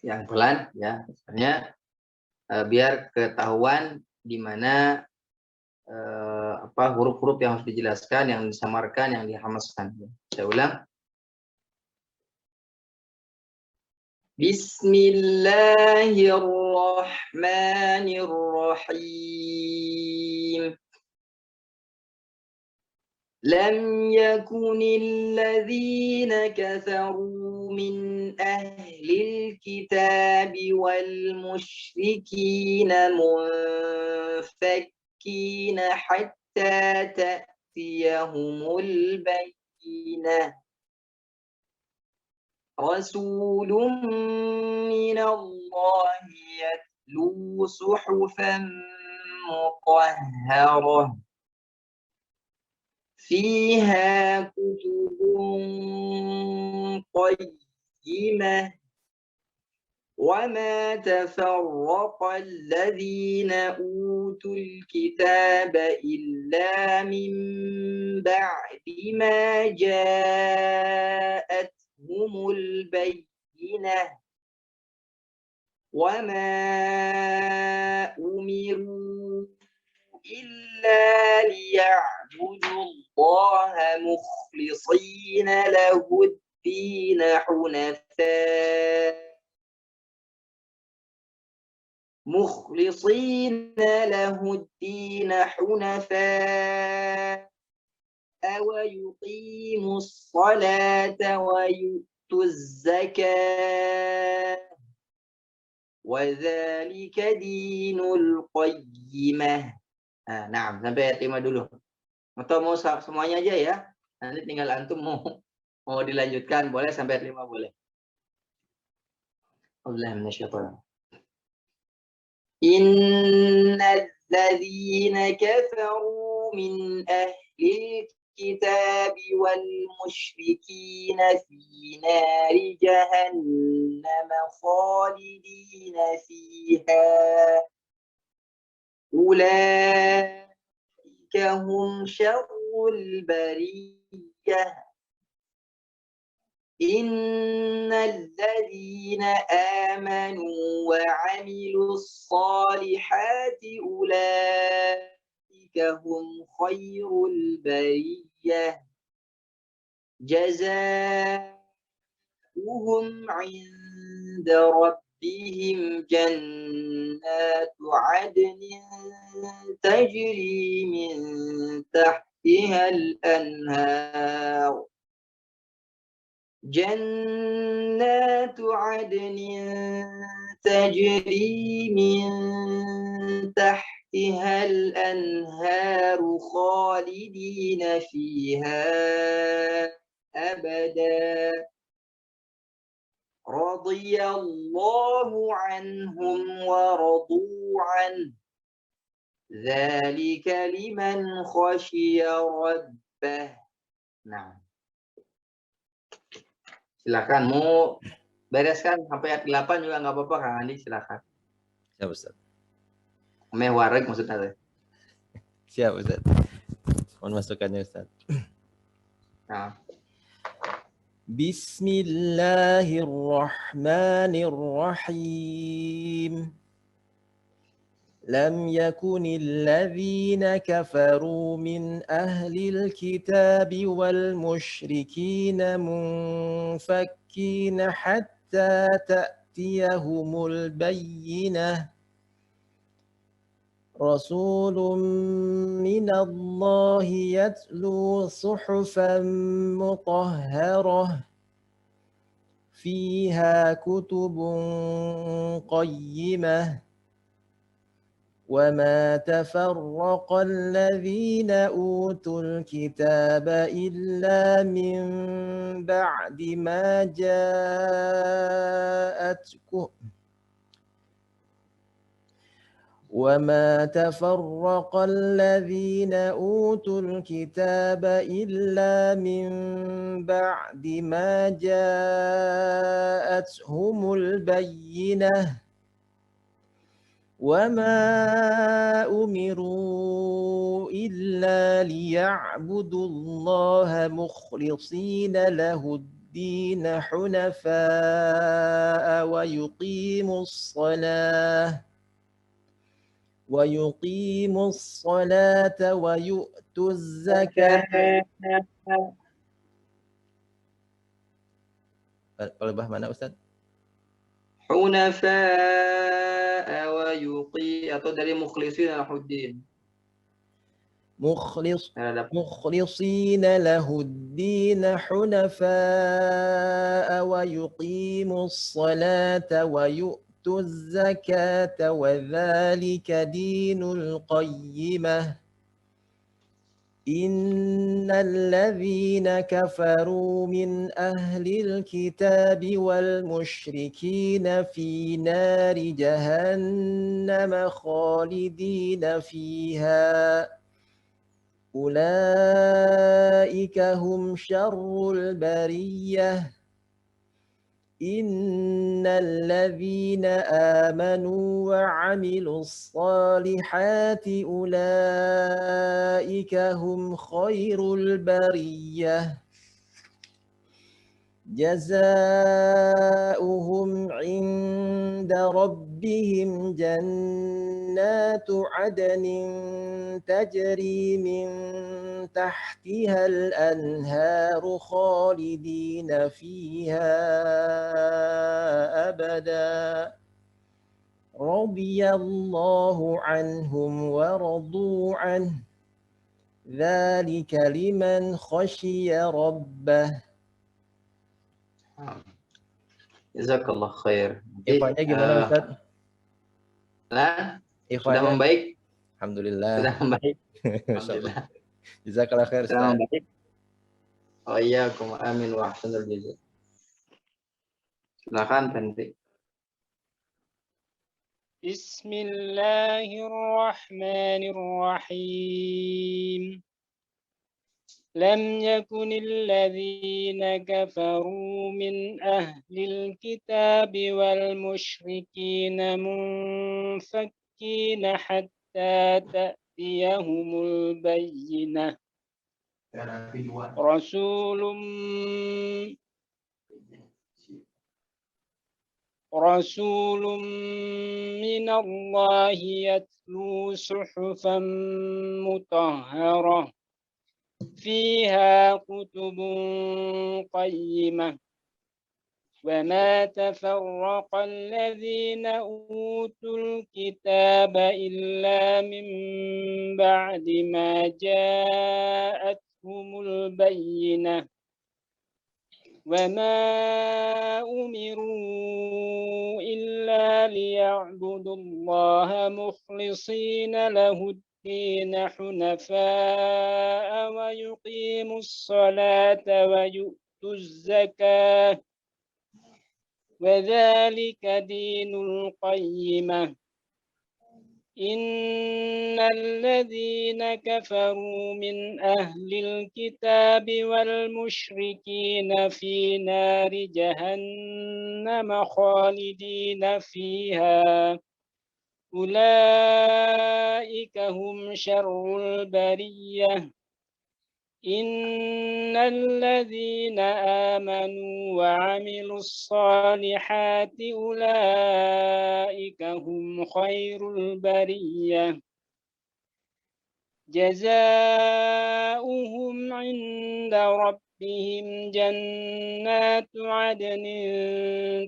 Yang pelan ya, misalnya biar ketahuan di mana huruf-huruf yang harus dijelaskan, yang disamarkan, yang dihamaskan. Saya ulang. Bismillahirrahmanirrahim. Lam yakunil ladzina kafaru min ahlil kitabi wal musyrikina munfakkina hatta ta'tiyahumul bayyinah. Rasulun minallahi yatlu suhufan mutahharah fiha kutubun qayyimah wa ma tafarraqa alladhina utul kitaba illa min ba'di ma ja'atuhumul bayyinah wa ma umiru إلا ليعبدوا الله مخلصين له الدين حنفاء ويقيموا الصلاة ويؤتوا الزكاة وذلك دين القيمة. Nah, sampai ayat 5 dulu. Atau mau semuanya aja ya? Nanti tinggal antum mau dilanjutkan, boleh sampai ayat 5 boleh. Allahu minasyaitonir. Innal ladzina kafaru min ahlil kitabi wal musyrikina fi nari jahannam khalidina fiha. أولئك هم شر البرية إن الذين آمنوا وعملوا الصالحات أولئك هم خير البرية جزاؤهم عند ربهم جنات عدن تجري من تحتها الأنهار جنات عدن تجري من تحتها الأنهار خالدين فيها أبدا رضي الله عنهم ورضوا عنه ذلك لمن خشي ربه. Nah, silakan mau bereskan sampai ayat 8 juga nggak apa-apa Kang Andi, silakan. Siap Ustaz. Wareg maksudnya. Siap Ustaz. Mohon masukannya Ustaz. Nah. Bismillahirrahmanirrahim. Lam yakunil ladzina kafaru min ahlil kitabi wal musyrikina munfakkina hatta ta'tiyahumul bayyinah. Rasulun minallahi yatlu suhufan mutahharah fiha kutubun qayyimah wa ma tafarraqa alladhina utul kitaba illa min ba'di ma ja'atkum وما تفرق الذين أوتوا الكتاب إلا من بعد ما جاءتهم البينة وما أمروا إلا ليعبدوا الله مخلصين له الدين حنفاء ويقيموا الصلاة ويؤتوا الزكاة. Kalau bah mana Ustaz? Hunafa'a wa yuqi, atau dari mukhlisin lahuddin. مخلصين له الدين حنفاء ويقيموا الصلاة ويؤتوا الزكاة وذلك دين القيمة إن الذين كفروا من أهل الكتاب والمشركين في نار جهنم خالدين فيها أولئك هم شر البرية إن الذين آمنوا وعملوا الصالحات أولئك هم خير البرية جزاؤهم عند ربهم جنات عدن تجري من تحتها الأنهار خالدين فيها أبدا رضي الله عنهم ورضوا عنه ذلك لمن خشي ربه. Jazakallah khair. Ikhwannya gimana Ustaz? Nah, sudah Ikhwannya membaik? Alhamdulillah. Sudah membaik. Alhamdulillah. Jazakallah khair Sudah Ustaz. membaik. Oh iya, amin wa ahsanul jazaa. Silakan Fendri. Bismillahirrahmanirrahim. لم يكن الذين كفروا من أهل الكتاب والمشركين منفكين حتى تأتيهم البينة رسول من الله يتلو صحفا مطهرة فيها كتب قيمة وما تفرق الذين أوتوا الكتاب إلا من بعد ما جاءتهم البينة وما أمروا إلا ليعبدوا الله مخلصين له الدين حنفاء ويقيموا الصلاة ويؤتوا الزكاة وذلك دين القيمة إن الذين كفروا من أهل الكتاب والمشركين في نار جهنم خالدين فيها أولئك هم شر البرية إن الذين آمنوا وعملوا الصالحات أولئك هم خير البرية جزاؤهم عند ربهم جنات عدن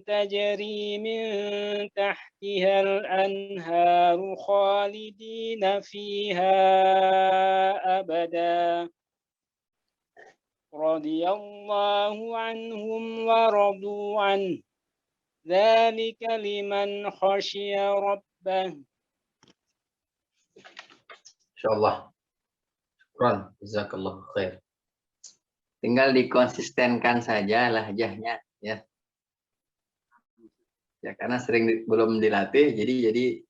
تجري من تحتها الأنهار خالدين فيها أبدا رضي الله عنهم ورضوا عنه ذلك لمن خشي ربه. Insyaallah. Syukran, jazakallahu khair. Tinggal dikonsistenkan saja lahjahnya ya. Ya karena sering belum dilatih jadi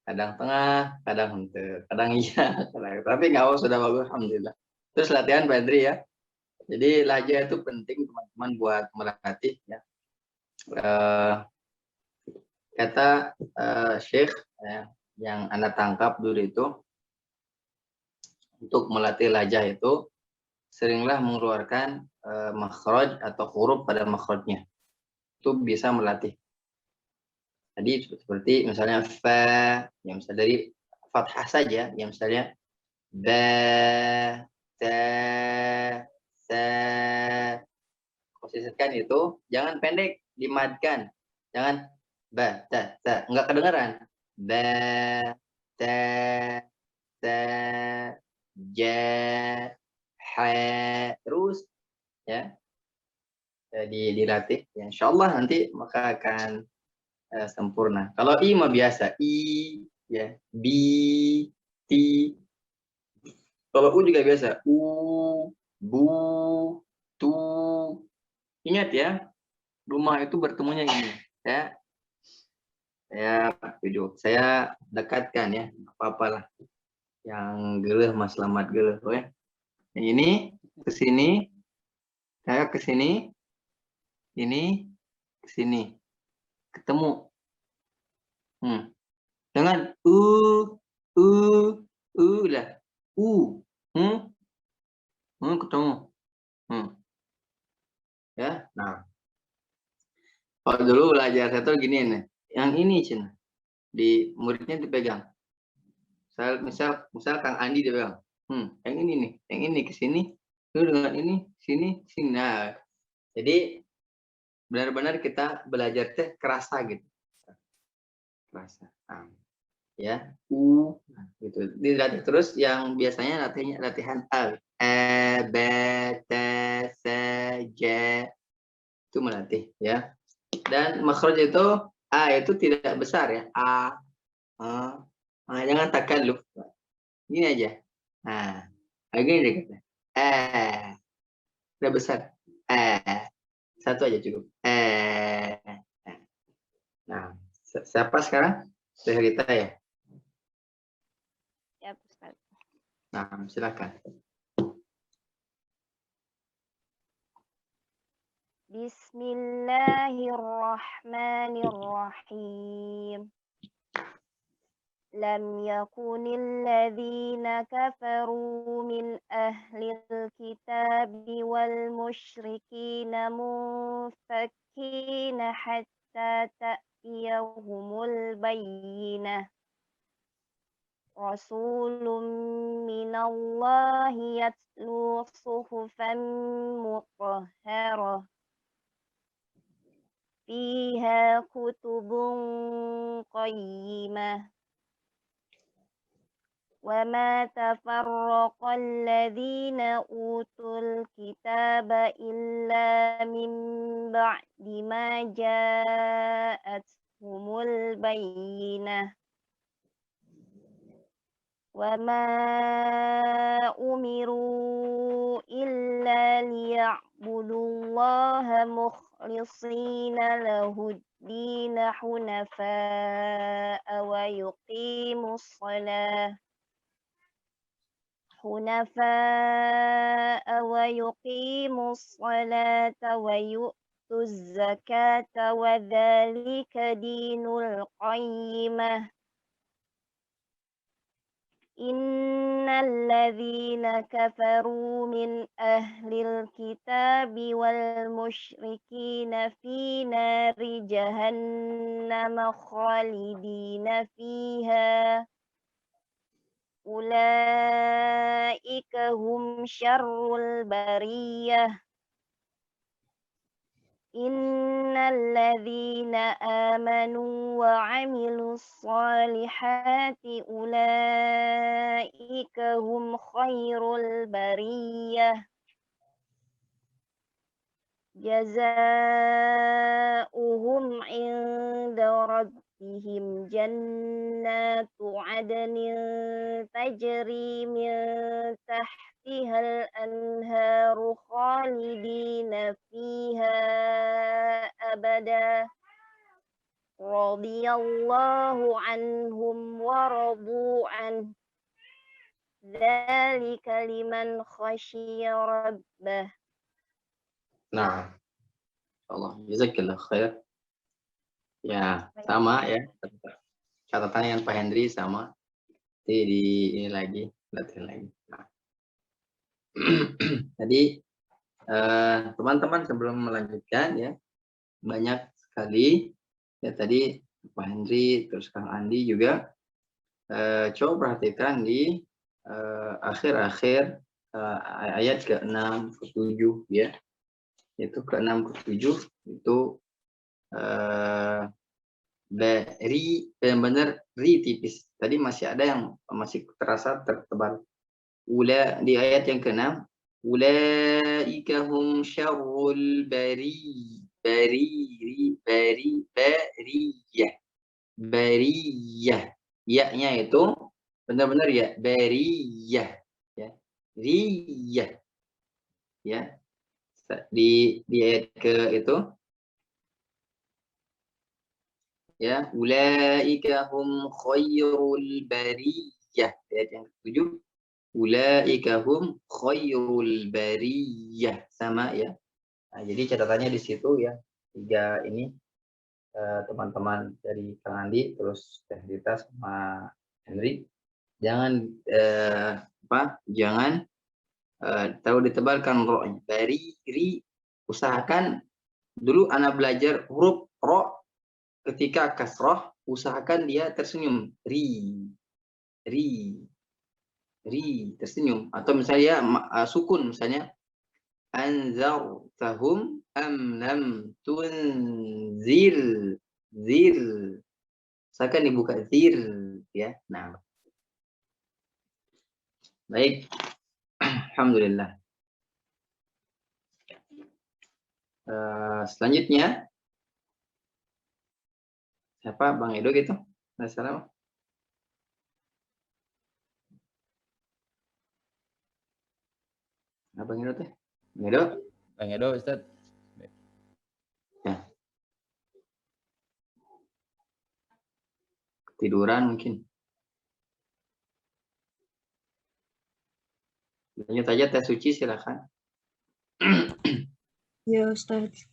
kadang tengah, kadang henteu, kadang iya, tapi nggak sudah bagus alhamdulillah. Terus latihan Pak Adri ya. Jadi lahjah itu penting teman-teman buat melatih ya. Kata Syekh ya, yang Anda tangkap dulu itu untuk melatih lahjah itu seringlah mengeluarkan makhraj atau huruf pada makhrajnya. Itu bisa melatih. Tadi seperti misalnya fa, yang misalnya dari fathah saja, yang misalnya ba, ta, sa. Posisikan itu jangan pendek, dimadkan. Jangan ba, ta, ta, enggak kedengaran. Ba, ta, ta, ja, ha, terus ya. Dilatih ya, insyaallah nanti maka akan sempurna. Kalau i mah biasa i ya, bi, ti. Kalau u juga biasa u, bu, tu. Ingat ya, rumah itu bertemunya ini ya. Saya dekatkan ya, apa-apalah yang geleh mas selamat geleh ya. Yang ini ke sini, saya ke sini, ini ke sini. Ketemu. Jangan lah. Ketemu. Ya, nah. Kalau dulu belajar saya tuh gini nih. Yang ini Cina. Di muridnya dipegang. Misal Kang Andi dipegang. Yang ini nih, yang ini ke sini. Itu dengan ini, sini. Nah, jadi benar-benar kita belajar teh kerasa gitu. Kerasa. Nah, ya, gitu. Dilatih terus yang biasanya latihan A. B, T, C, J. Itu melatih ya. Dan makhraj itu A itu tidak besar ya. Jangan takalluf. Gini aja. Nah, gini deh kita. Tidak besar. Satu aja cukup. Nah, siapa sekarang? Rita ya? Ya, Ustaz. Nah, silakan. Bismillahirrahmanirrahim. Lam yakunil ladzina kafaru min ahlil kitabi wal musyrikina munfakkina hatta ta'tiyahumul bayyinah. Rasulun minallahi yatlu suhufan mutahharah. Fiha kutubun qayyimah. Wa ma tafarraqa alladhina utul kitaba illa min ba'di ma ja'athumul bayyinah. Wa ma umiru illa liya'budullaha mukhlisina lahud-din hunafa'a wa yuqimus salah wa yu'tuz zakata wa dzalika dinul qayyimah. Innal ladzina kafaru min ahlil kitabi wal musyrikina fi nari jahannam khalidina fiha. Ulaika hum syarrul bariyah. Innal ladzina amanu wa 'amilus solihati ulaika hum khairul bariyah. Jazaohum 'inda rabbihim jannatu 'adnin tajri min tahtihal anharu khalidina fiha abada. Radiyallahu anhum wa radu an. Dzalika liman khasyiya rabbah. Nah, Allah jazakallah khair. Ya, sama ya. Catatan yang Pak Hendri sama. Di ini lagi, latihan lagi. Nah. Jadi teman-teman sebelum melanjutkan ya, banyak sekali ya tadi Pak Hendri, terus Kang Andi juga. Coba perhatikan di akhir-akhir ayat ke-6, ke-7 ya. Itu ke-6, ke-7 itu beri benar ri tipis. Tadi masih ada yang masih terasa tertebal. Di ayat yang ke-6, ulaika hum syarrul bariyah. Ya-nya itu benar-benar ya, bariyah ya. Riyah ya. Di ayat ke itu ya, ulaika hum khairul bariyah. Ayat yang ke-7, ulaika hum khairul bariyah, sama ya. Nah, jadi catatannya di situ ya, 3 ini teman-teman dari Kang Andi, terus Teh Rita sama Henry, jangan jangan terlalu ditebalkan ro-nya. Dari ri, usahakan dulu anak belajar huruf ro ketika kasroh, usahakan dia tersenyum, ri tersenyum. Atau misalnya sukun, misalnya anzartahum am lam tunzir, zir, usahakan dibuka zir ya. Nah, baik, alhamdulillah. Selanjutnya siapa, Bang Edo gitu? Assalamualaikum. Bang Edo teh? Bang Edo? Bang Edo, Ustaz. Ya. Ketiduran mungkin. Lanjut aja Teh Suci, silakan. Ya Ustaz.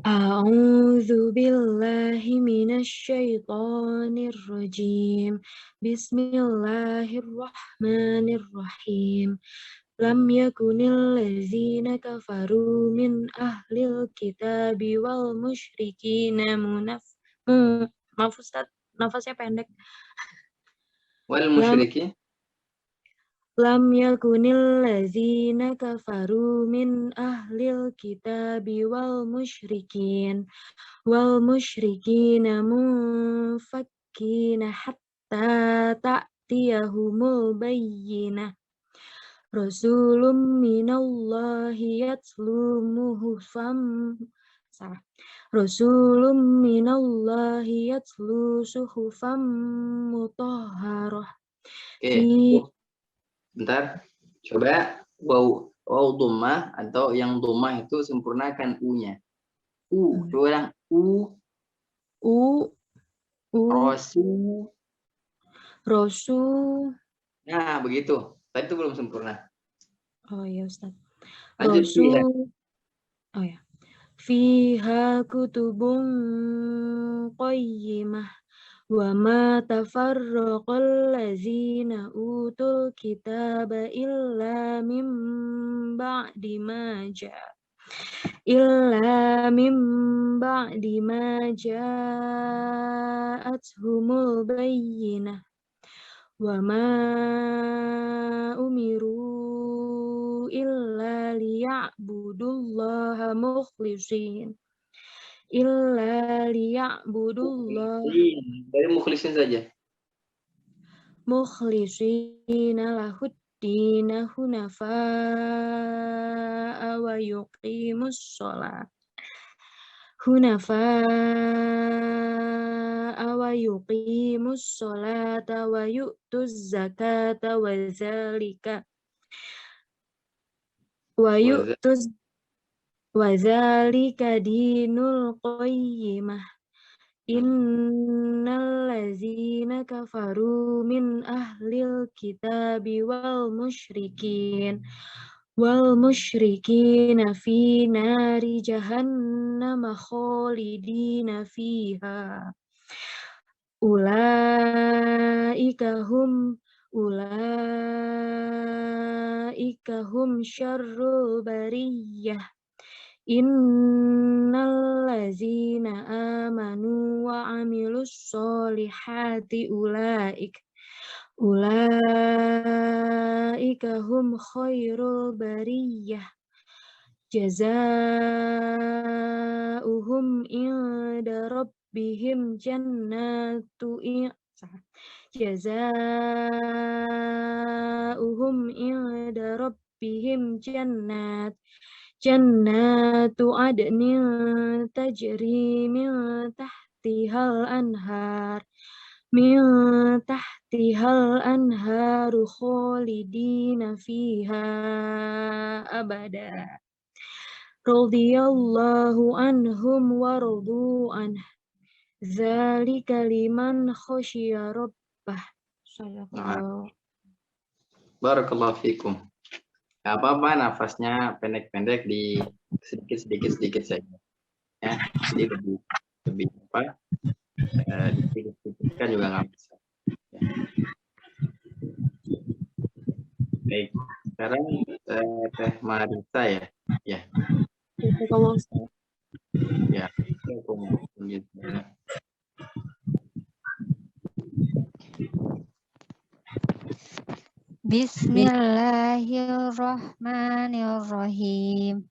A'udzu billahi minasyaitonir rajim. Bismillahirrahmanirrahim. Lam yakunil ladzina kafaru min ahlil kitabi wal musyrikina maaf Ustaz, nafasnya pendek. Wal musyrikin. Lam yakunil ladzina kafaru min ahlil kitabi wal musyrikina munfakkina hatta ta'tiyahumul bayyinah. Rasulun minallahi yatlu suhufan mutahharah. Oke. Bentar, coba waw dhammah atau yang dhammah itu sempurnakan u-nya. Coba ulang. Rasul. Nah, begitu. Tadi itu belum sempurna. Oh iya Ustaz. Lanjut fiha. Oh ya. Fiha kutubun qayyimah wa ma tafarraqal ladzina utul kitaba illa mim ba'di ma ja'athumul bayyinah wa ma umiru illa liya'budullaha Dari mukhlisin saja. Mukhlishina lahuddina hunafa'a wa yuqimus sholat. Wa yu'tuz zakata wa zalika dinul qayyimah. Innal ladzina kafaru min ahlil kitabi wal musyrikina fi nari jahannam khalidina fiha. Ulaika hum syarrul bariyah Innal ladzina amanu wa amilus solihati ulaika hum khairul bariyah jazaohum inda rabbihim jazaohum inda rabbihim jannatu adnin tajri min tahtihal anharu khalidina fiha abada radhiyallahu anhum wa radu anhu dzalika liman khasyiya rabbah. Sadaqallah. Barakallahu fikum. Gak apa-apa, nafasnya pendek-pendek di sedikit saja. Ya, jadi lebih apa? Sedikit kan juga nggak bisa. Ya. Baik, sekarang Teh Marita ya. Ya. Kalau Ustaz. Ya. Bismillahirrahmanirrahim.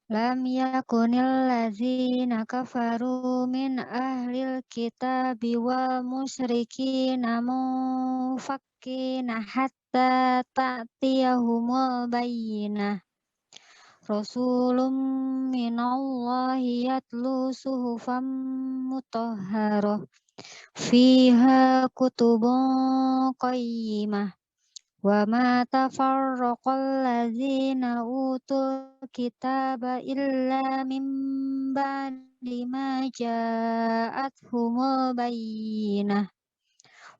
Lam yakunil ladzina kafaru min ahlil kitabi wal musyrikina munfakkina hatta ta'tiyahumul bayyinah. Rasulun minallahi yatlu suhufan mutahharah fiha kutubun qayyimah. Wa ma tafarraqal ladzina utul kitaba illa min ba'di ma ja'athumul bayyinah.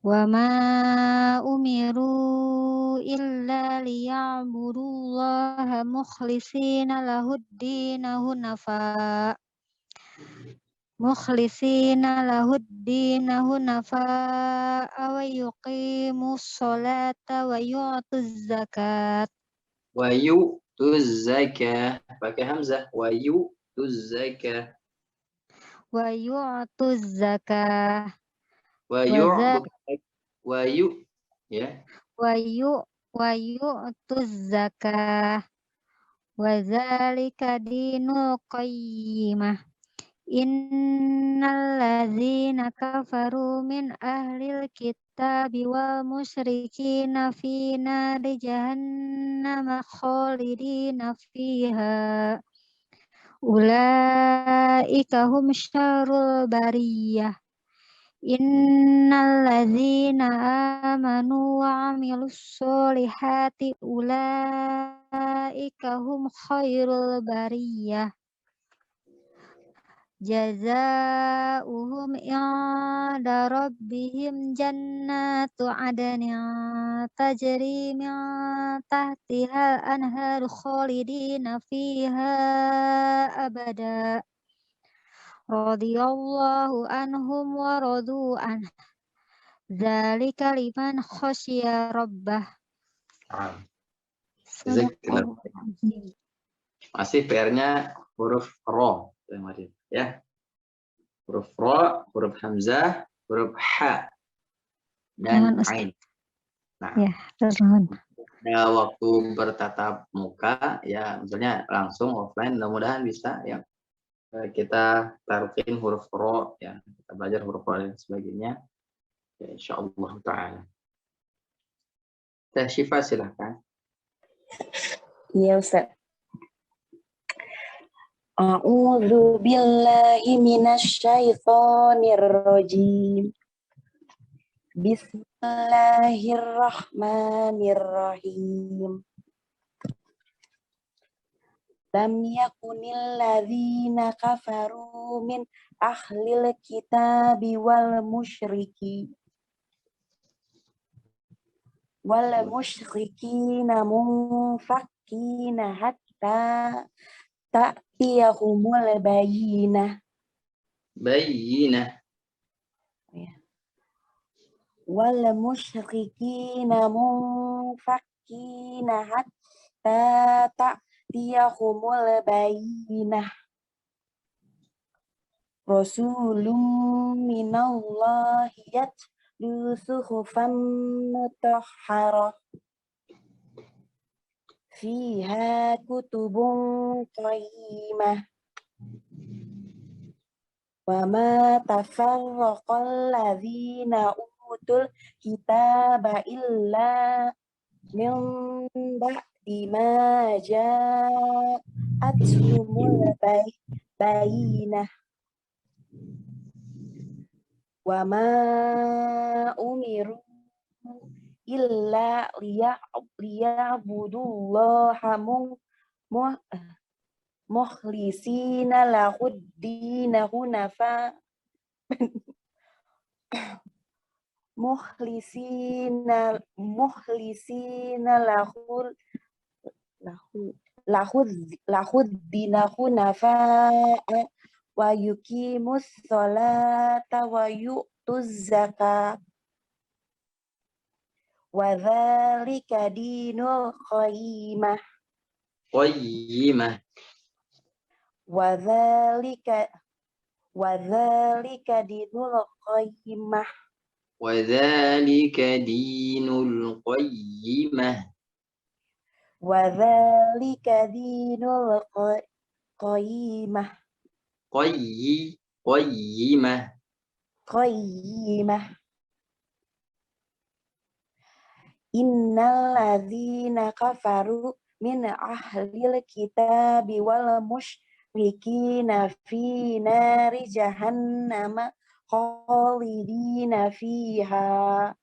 Wa ma umiru illa liya'budullaha mukhlishina lahuddina hunafa wa yuqimus sholata wa yu'tuz zakat. Wa yu'tuz zakah, pakai hamzah. Wa yu'tuz zakah. Wa yu'tuz zakah. Wa yu'tuz zakah. Wa dzalika dinul qayyimah. Innal ladzina kafaru min ahlil kitabi wal musyrikina fi nari jahannam khalidina fiha ulaika hum syarrul bariyah. Innal ladzina amanu wa amilus solihati ulaika hum khairul bariyah. Jazaohum inda rabbihim jannatu adnin tajri min tahtihal anharu khalidina fiha abada radhiyallahu anhum wa radu anhu dzalika liman khasyiya rabbah. Masih PR-nya huruf ro, ya. Huruf ro, huruf hamzah, huruf ha, dan ain. Nah, ya, terus. Waktu bertatap muka, ya, misalnya langsung offline, mudah-mudahan bisa, ya. Kita taruhin huruf ro, ya, kita belajar huruf ro dan sebagainya, ya, insyaallah ta'ala. Teh Syifa silahkan. Iya Ustaz. A'udzu billahi minasy syaithanir rajim. Bismillahirrahmanirrahim. Lam yakunil ladzina kafaru min ahlil kitabi wal musyrikina munfakkina hatta ta'tiyahumul bayyinah. Wal musyrikina munfakkina hatta ta'tiyahumul bayyinah. Rasulun minallahi yatlu suhufan mutahharah. Fiha kutubun qayyimah. Wa ma tafarraqal ladzina utul kitaba illa min ba'di ma ja'atuhumul bayyinah. Wa ma umiru illa liya'budullaha mukhlisina lahuddina hunafa mukhlisina lahuddina hunafa wa yuqimus sholata wa yu'tuz zakat wa dzalika dinul qayyimah. Qayyimah. Wa dzalika dinul qayyimah. Wa dzalika dinul qayyimah. Wa dzalika dinul qayyimah. Qayyimah. Qayyimah. Innal ladzina kafaru min ahlil kitabi wal musyrikina fi nari jahannama khalidina fiha.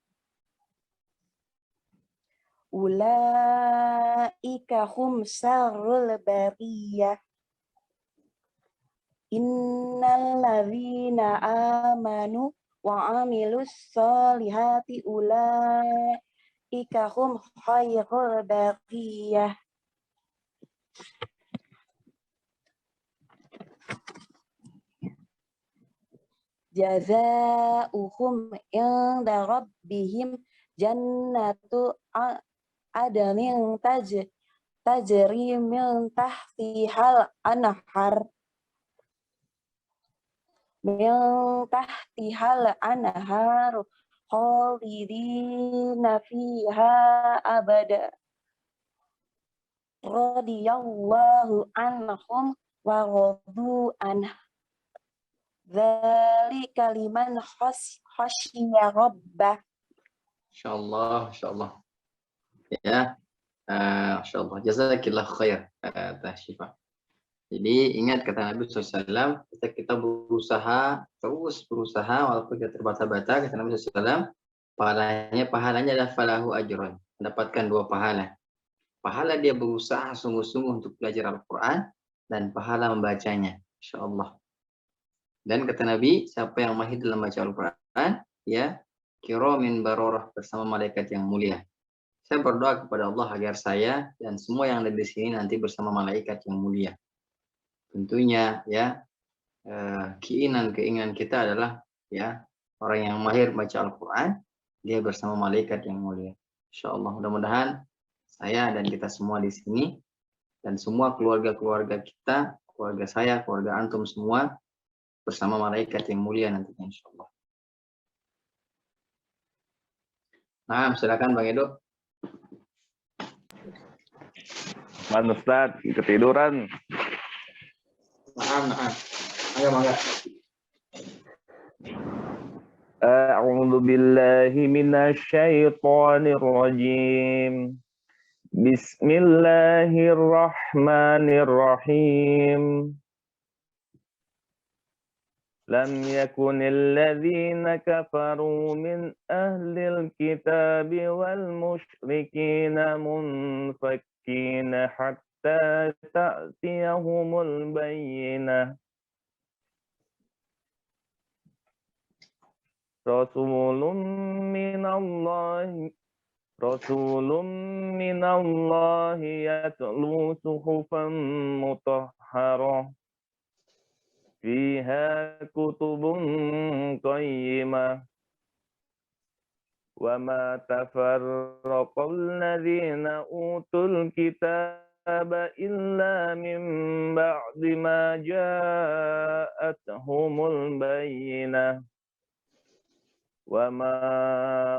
Ulaika hum syarrul bariyah. Innal ladzina amanu wa amilus solihati ulaika hum khairul bariyah. Jazaa'uhum inda rabbihim jannatu adnin tajri min tahtihal anhar. Min tahtihal anhar khalidina fiha abada. Radiyallahu anhum wa radu anhu. Dzalika liman khasyiya rabbah. Insyaallah, insyaallah. Ya. Insyaallah. Jazakillah khair, Teh Syifa. Jadi ingat kata Nabi SAW, kita terus berusaha walaupun kita terbata-bata, kata Nabi SAW, pahalanya adalah falahu ajron, mendapatkan 2 pahala. Pahala dia berusaha sungguh-sungguh untuk belajar Al-Quran dan pahala membacanya, insyaallah. Dan kata Nabi, siapa yang mahir dalam baca Al-Quran, ya, kiramin bararah, bersama malaikat yang mulia. Saya berdoa kepada Allah agar saya dan semua yang ada di sini nanti bersama malaikat yang mulia. Tentunya ya, keinginan kita adalah ya, orang yang mahir baca Al-Quran, dia bersama malaikat yang mulia. Insyaallah, mudah-mudahan saya dan kita semua di sini dan semua keluarga-keluarga kita, keluarga saya, keluarga antum semua bersama malaikat yang mulia nantinya, insyaallah. Nah, silakan Bang Edo. Man Ustaz, ketiduran. Nah. Ayo mangga. A'udzu billahi minasy syaithanir rajim. Bismillahirrahmanirrahim. Lam yakunil ladzina kafaru min ahlil kitabi wal musyrikina munfakkina hatta ta'tiyahumul bayyinah. Rasulun minallahi yatlu suhufan mutahharah. Fiha kutubun qayyimah. Wa ma tafarraqal ladzina utul kitab إلا من بعد ما جاءتهم البينة وما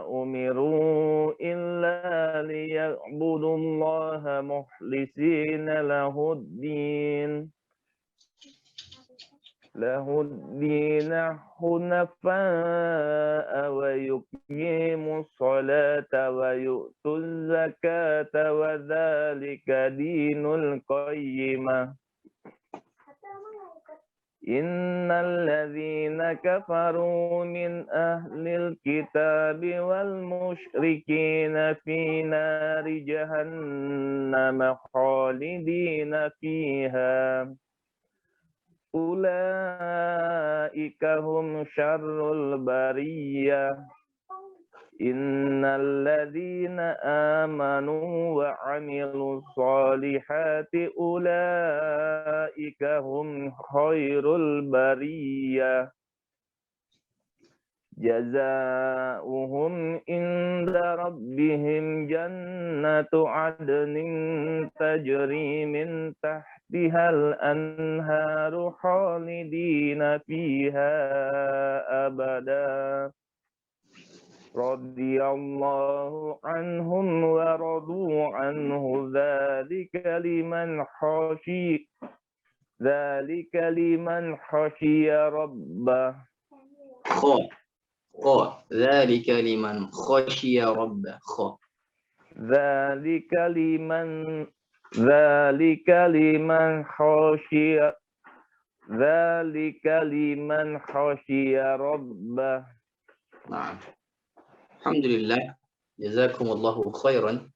أمروا إلا ليعبدوا الله مخلصين له الدين حنفاء ويقيموا الصلاة ويؤتوا الزكاة وذلك دين القيمة إن الذين كفروا من أهل الكتاب والمشركين في نار جهنم خالدين فيها أولئك هم شر البرية إن الذين آمنوا وعملوا الصالحات أولئك هم خير البرية جزاؤهم عند ربهم جنة عدن تجري من تحتها الأنهار خالدين فيها أبدا رضي الله عنهم ورضوا عنه ذلك لمن خشي ربه ذلك لمن خشي ربه ذلك لمن خشي ربه. Nah, alhamdulillah, jazakumullahu khairan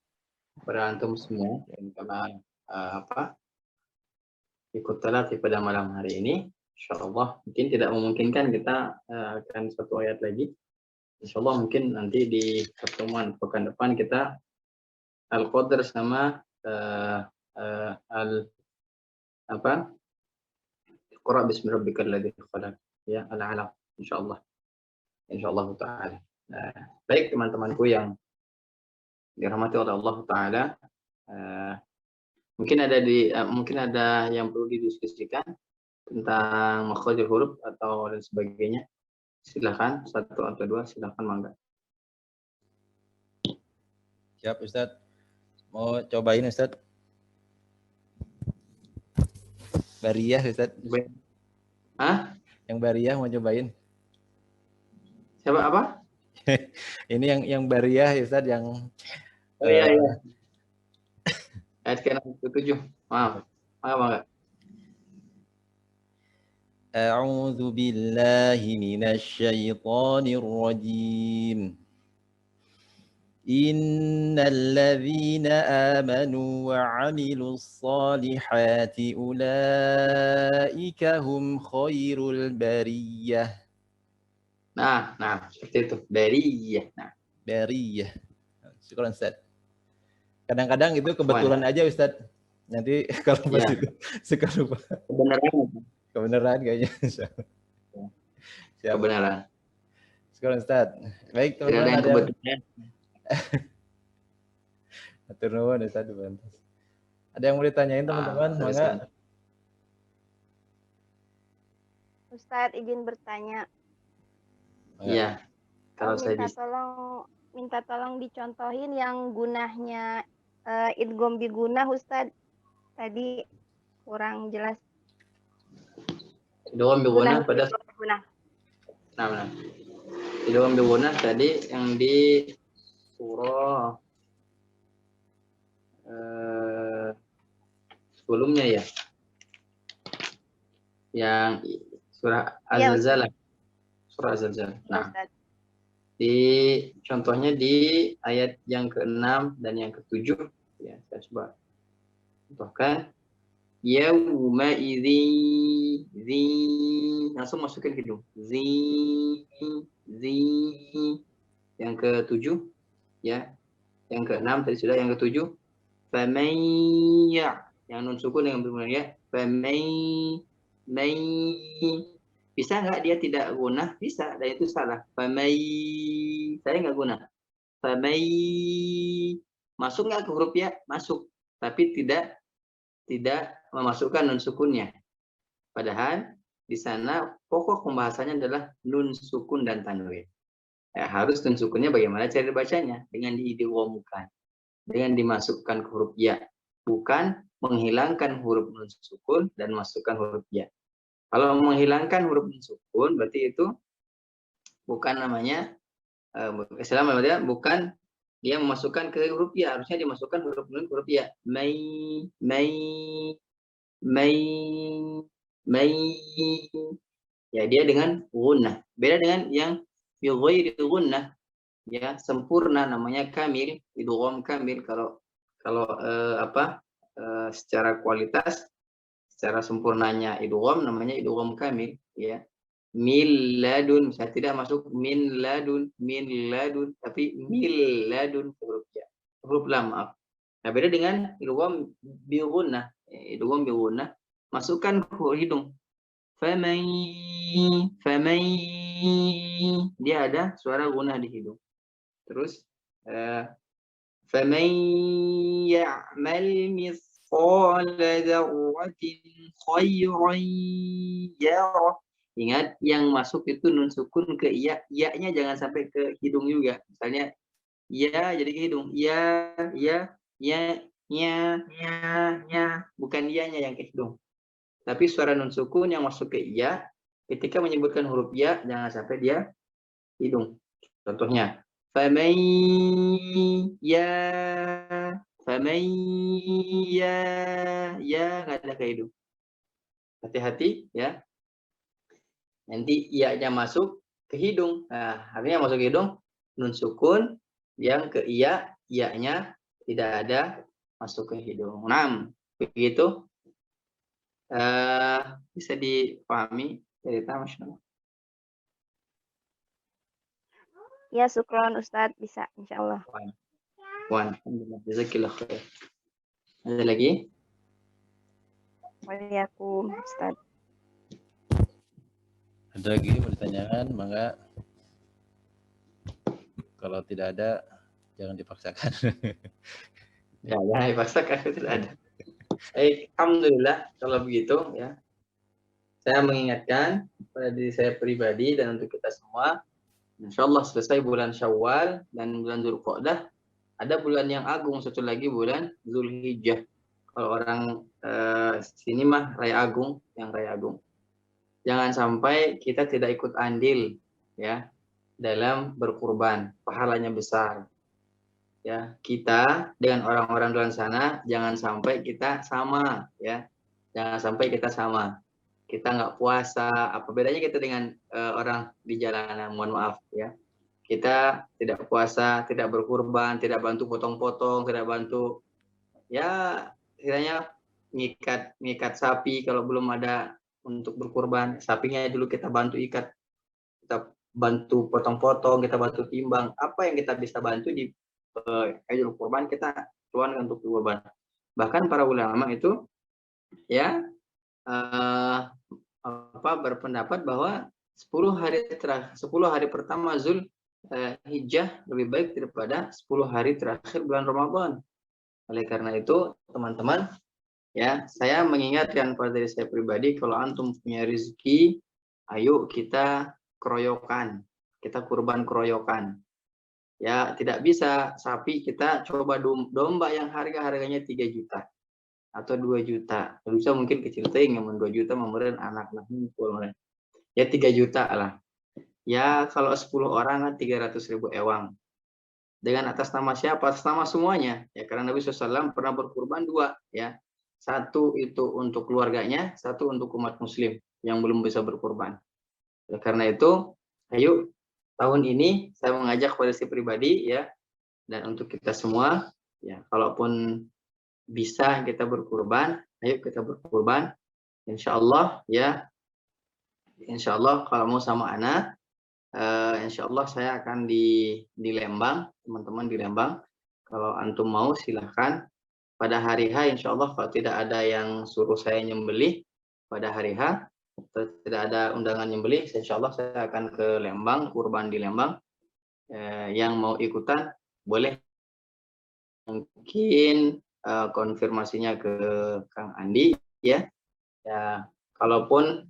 pada antum semua yang telah ikut talaqi pada malam hari ini. Insyaallah mungkin tidak memungkinkan kita akan satu ayat lagi. Insyaallah mungkin nanti di pertemuan pekan depan kita Al-Qadr sama Iqra bismi rabbikal ladzi khalaq, ya, Al-Alaq, insyaallah taala. Baik teman-temanku yang dirahmati oleh Allah taala, mungkin ada yang perlu didiskusikan tentang makhrajul huruf atau dan sebagainya. Silakan, satu atau dua, silakan, mangga. Siap Ustadz. Mau cobain Ustadz? Bariyah Ustadz. Hah? Yang Bariyah mau cobain? Siapa apa? Ini yang Bariyah Ustadz yang iya. Ayat ke-67. Maaf. Mangga. A'udzu billahi minasy syaithanir rajim. Innal ladzina amanu wa 'amilus solihati ulaika hum khairul bariyah. Nah, seperti itu. Bariyah. Nah, bariyah. Syukran Ustaz. Kadang-kadang itu kebetulan aja Ustaz. Nanti kalau pas itu suka lupa. Kebenaran kayaknya. Siap. Kebenaran. Sekarang Ustaz. Baik teman-teman. Ada yang kebetulan. Atur nuwun Ustaz. Ada yang mau ditanyain teman-teman? Ustaz izin bertanya. Iya. Kalau saya bisa. Minta tolong dicontohin yang gunahnya idgham bi gunah Ustaz. Tadi kurang jelas. Idgham bi gunah pada Nah. Idgham bi gunah tadi yang di surah sebelumnya ya. Yang surah Az-Zalzalah. Surah Az-Zalzalah. Nah. Contohnya di ayat yang ke-6 dan yang ke-7 ya, saya coba contohkan. Yauma idzi langsung masukin hidung. Zi yang ke-7 ya. Yang ke-6 tadi sudah, yang ke-7 famay yang nun sukun dengan berguna ya. Famay bisa nggak dia tidak gunah? Bisa, dan itu salah. Famay saya nggak guna. Famay masuk nggak ke huruf ya? Masuk, tapi tidak tidak memasukkan nun sukunnya. Padahal di sana pokok pembahasannya adalah nun sukun dan tanwin. Ya, harus nun sukunnya bagaimana cara dibacanya? Dengan diidghamkan, dengan dimasukkan ke huruf ya, bukan menghilangkan huruf nun sukun dan masukkan huruf ya. Kalau menghilangkan huruf nun sukun berarti itu bukan namanya bukan dia memasukkan ke huruf ya, harusnya dimasukkan huruf nun huruf ya. Mai ya, dia dengan gunnah. Beda dengan yang bi ghairi gunnah, ya sempurna, namanya kamil, idgham kamil. Kalau secara kualitas, secara sempurnanya idgham namanya idgham kamil, ya. Mil ladun, saya tidak masuk min ladun, tapi mil ladun huruf lam, maaf. Nah, beda dengan idgham bi gunnah. Idgham bi gunnah masukkan ke hidung. Famai, dia ada suara gunnah di hidung. Terus famai ya'mal mithqala dzarratin khairan yarah. Ingat, yang masuk itu nun sukun ke ya, ya-nya jangan sampai ke hidung juga. Misalnya ya jadi ke hidung, ya, bukan ya-nya yang ke hidung. Tapi suara nun sukun yang masuk ke ya, ketika menyebutkan huruf ya, jangan sampai dia hidung. Contohnya, famai ya, nggak ada ke hidung. Hati-hati ya. Nanti iya-nya masuk ke hidung. Nah, artinya masuk ke hidung, nun sukun yang ke iya-nya tidak ada masuk ke hidung. 6. Begitu. Bisa dipahami cerita, Masya Allah? Ya, syukron Ustadz, bisa insyaallah. Alhamdulillah, jazakillah khair. Ada lagi? Waalaikumsalam, Ustadz. Ada lagi mau ditanyakan, mangga. Kalau tidak ada, jangan dipaksakan. Ya, jangan dipaksakan, tidak ada. Alhamdulillah, kalau begitu ya. Saya mengingatkan pada diri saya pribadi dan untuk kita semua, insyaallah selesai bulan Syawal dan bulan Dzulqa'dah, ada bulan yang agung, satu lagi bulan Zulhijjah. Kalau orang sini mah Raya Agung, yang Raya Agung. Jangan sampai kita tidak ikut andil ya dalam berkurban, pahalanya besar. Ya, kita dengan orang-orang di luar sana jangan sampai kita sama ya. Jangan sampai kita sama. Kita nggak puasa, apa bedanya kita dengan orang di jalanan, mohon maaf ya. Kita tidak puasa, tidak berkurban, tidak bantu potong-potong, tidak bantu ya istilahnya ngikat sapi kalau belum ada untuk berkurban, sapinya dulu kita bantu ikat, kita bantu potong-potong, kita bantu timbang, apa yang kita bisa bantu di Idul Kurban kita tuangkan untuk kurban. Bahkan para ulama itu ya berpendapat bahwa 10 hari pertama Zulhijjah lebih baik daripada 10 hari terakhir bulan Ramadan. Oleh karena itu, teman-teman, ya, saya mengingatkan pada diri saya pribadi, kalau antum punya rezeki, ayo kita keroyokan, kita kurban keroyokan. Ya, tidak bisa sapi kita coba domba yang harganya 3 juta atau 2 juta. Bisa mungkin kecil ting yang 2 juta memberikan anak ya 3 juta lah. Ya, kalau 10 orang kan 300.000 ewang. Dengan atas nama siapa? Atas nama semuanya. Ya, karena Nabi SAW pernah berkurban 2, ya. Satu itu untuk keluarganya, satu untuk umat muslim yang belum bisa berkurban. Ya, karena itu, ayo tahun ini saya mengajak pada si pribadi ya, dan untuk kita semua, ya, kalaupun bisa kita berkurban, ayo kita berkurban. Insya Allah ya, insya Allah kalau mau sama anak, insya Allah saya akan di Lembang, teman-teman di Lembang. Kalau antum mau silahkan. Pada hari H, insya Allah kalau tidak ada yang suruh saya nyembelih pada hari H, tidak ada undangan nyembelih, insya Allah saya akan ke Lembang, kurban di Lembang. Yang mau ikutan boleh. Mungkin konfirmasinya ke Kang Andi ya. Ya, kalaupun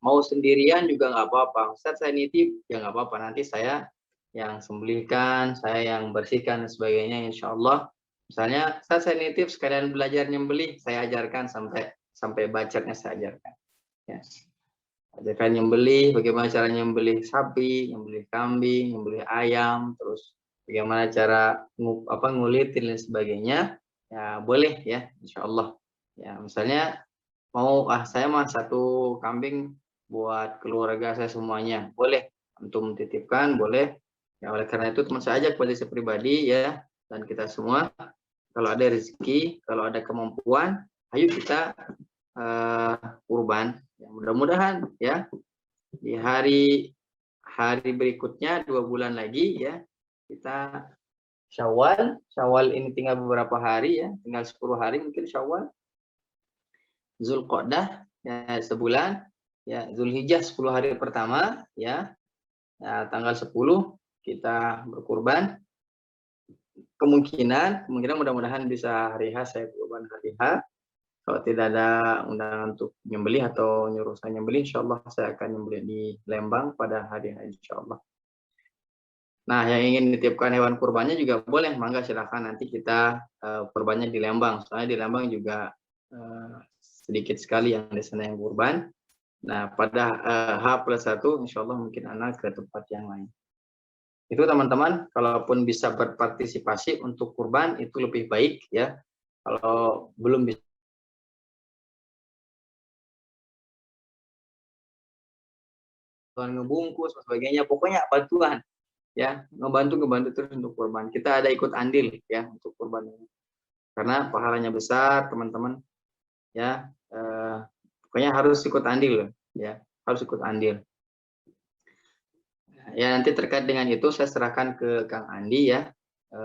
mau sendirian juga nggak apa-apa. Ustaz saya nitip ya nggak apa-apa. Nanti saya yang sembelihkan, saya yang bersihkan dan sebagainya. Insya Allah. Misalnya saya nitip sekalian belajar nyembelih, saya ajarkan sampai bacanya saya ajarkan. Ya. Ajarkan nyembelih, bagaimana cara nyembelih sapi, nyembelih kambing, nyembelih ayam, terus bagaimana cara ngulitin dan sebagainya. Ya boleh ya, insya Allah. Ya misalnya mau saya mah 1 kambing buat keluarga saya semuanya, boleh untuk mentitipkan, boleh. Ya oleh karena itu teman saya ajak pada pribadi ya, dan kita semua kalau ada rezeki, kalau ada kemampuan, ayo kita kurban. Ya, mudah-mudahan ya di hari berikutnya 2 bulan lagi ya kita Syawal ini tinggal beberapa hari ya, tinggal 10 hari mungkin Syawal. Zulqa'dah ya sebulan, ya Zulhijjah 10 hari pertama ya. Ya tanggal 10 kita berkurban. Kemungkinan mudah-mudahan bisa hari H saya kurban hari H. Kalau tidak ada undangan untuk nyembelih atau nyuruh saya nyembelih, insyaallah saya akan nyembelih di Lembang pada hari H insyaallah. Nah, yang ingin dititipkan hewan kurbannya juga boleh, mangga silakan nanti kita kurbannya di Lembang. Soalnya di Lembang juga sedikit sekali yang di sana yang kurban. Nah, pada H+1 insya Allah mungkin anak ke tempat yang lain. Itu teman-teman, kalaupun bisa berpartisipasi untuk kurban itu lebih baik ya. Kalau belum bisa ngebungkus dan sebagainya, pokoknya bantuan ya, ngebantu terus untuk kurban. Kita ada ikut andil ya untuk kurban ini. Karena pahalanya besar, teman-teman. Ya, pokoknya harus ikut andil ya, harus ikut andil. Ya, nanti terkait dengan itu saya serahkan ke Kang Andi ya,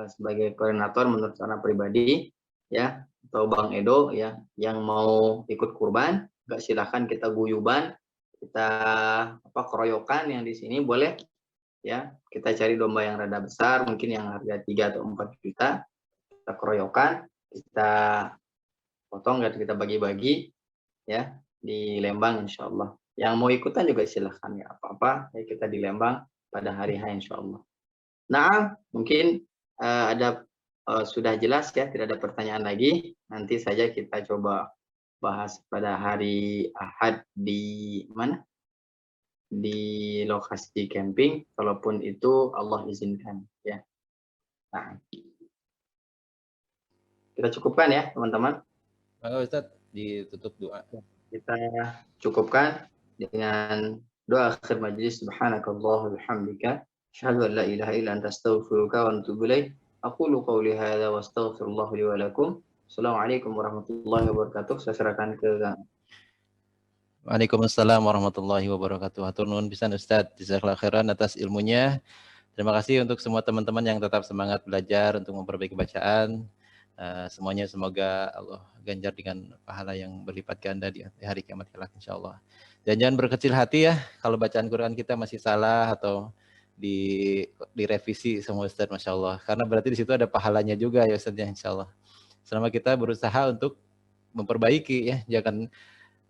sebagai koordinator menurut saya pribadi ya, atau Bang Edo ya, yang mau ikut kurban, nggak silakan kita guyuban, kita keroyokan yang di sini boleh ya, kita cari domba yang rada besar, mungkin yang harga 3 atau 4 juta, kita keroyokan, kita potong, kita bagi-bagi ya di Lembang insya Allah. Yang mau ikutan juga silahkan ya, apa-apa ya, kita di Lembang pada hari H insya Allah. Nah mungkin sudah jelas ya, tidak ada pertanyaan lagi. Nanti saja kita coba bahas pada hari Ahad di mana, di lokasi camping, kalaupun itu Allah izinkan ya. Nah, kita cukupkan ya teman-teman. Maka Ustaz ditutup doa. Kita cukupkan dengan doa akhir majlis. Subhanakallah bihamdika asyhadu an la ilaha illa anta astaghfiruka wa atubu ilaik. Aqulu qawli hadza wa astaghfirullah li wa lakum. Assalamualaikum warahmatullahi wabarakatuh. Saya serahkan ke Waalaikumsalam warahmatullahi wabarakatuh. Hatur nuhun pisan Ustaz, jazakallahu khairan atas ilmunya. Terima kasih untuk semua teman-teman yang tetap semangat belajar untuk memperbaiki bacaan. Semuanya semoga Allah ganjar dengan pahala yang berlipat ganda di hari kiamat kelak insyaallah. Dan jangan berkecil hati ya kalau bacaan Quran kita masih salah atau direvisi sama Ustaz, Masya Allah. Karena berarti di situ ada pahalanya juga ya Ustaz ya, insyaallah. Selama kita berusaha untuk memperbaiki ya, jangan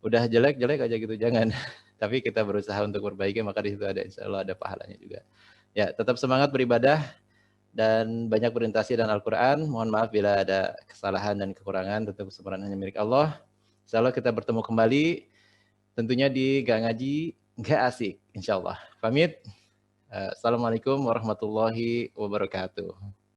udah jelek-jelek aja gitu, jangan. Tapi kita berusaha untuk perbaiki, maka di situ ada insyaallah ada pahalanya juga. Ya, tetap semangat beribadah dan banyak berorientasi dan Al-Quran. Mohon maaf bila ada kesalahan dan kekurangan, tentu kesempurnaan hanya milik Allah. Insyaallah kita bertemu kembali tentunya di Gak Ngaji Gak Asik insyaallah. Pamit. Assalamualaikum warahmatullahi wabarakatuh.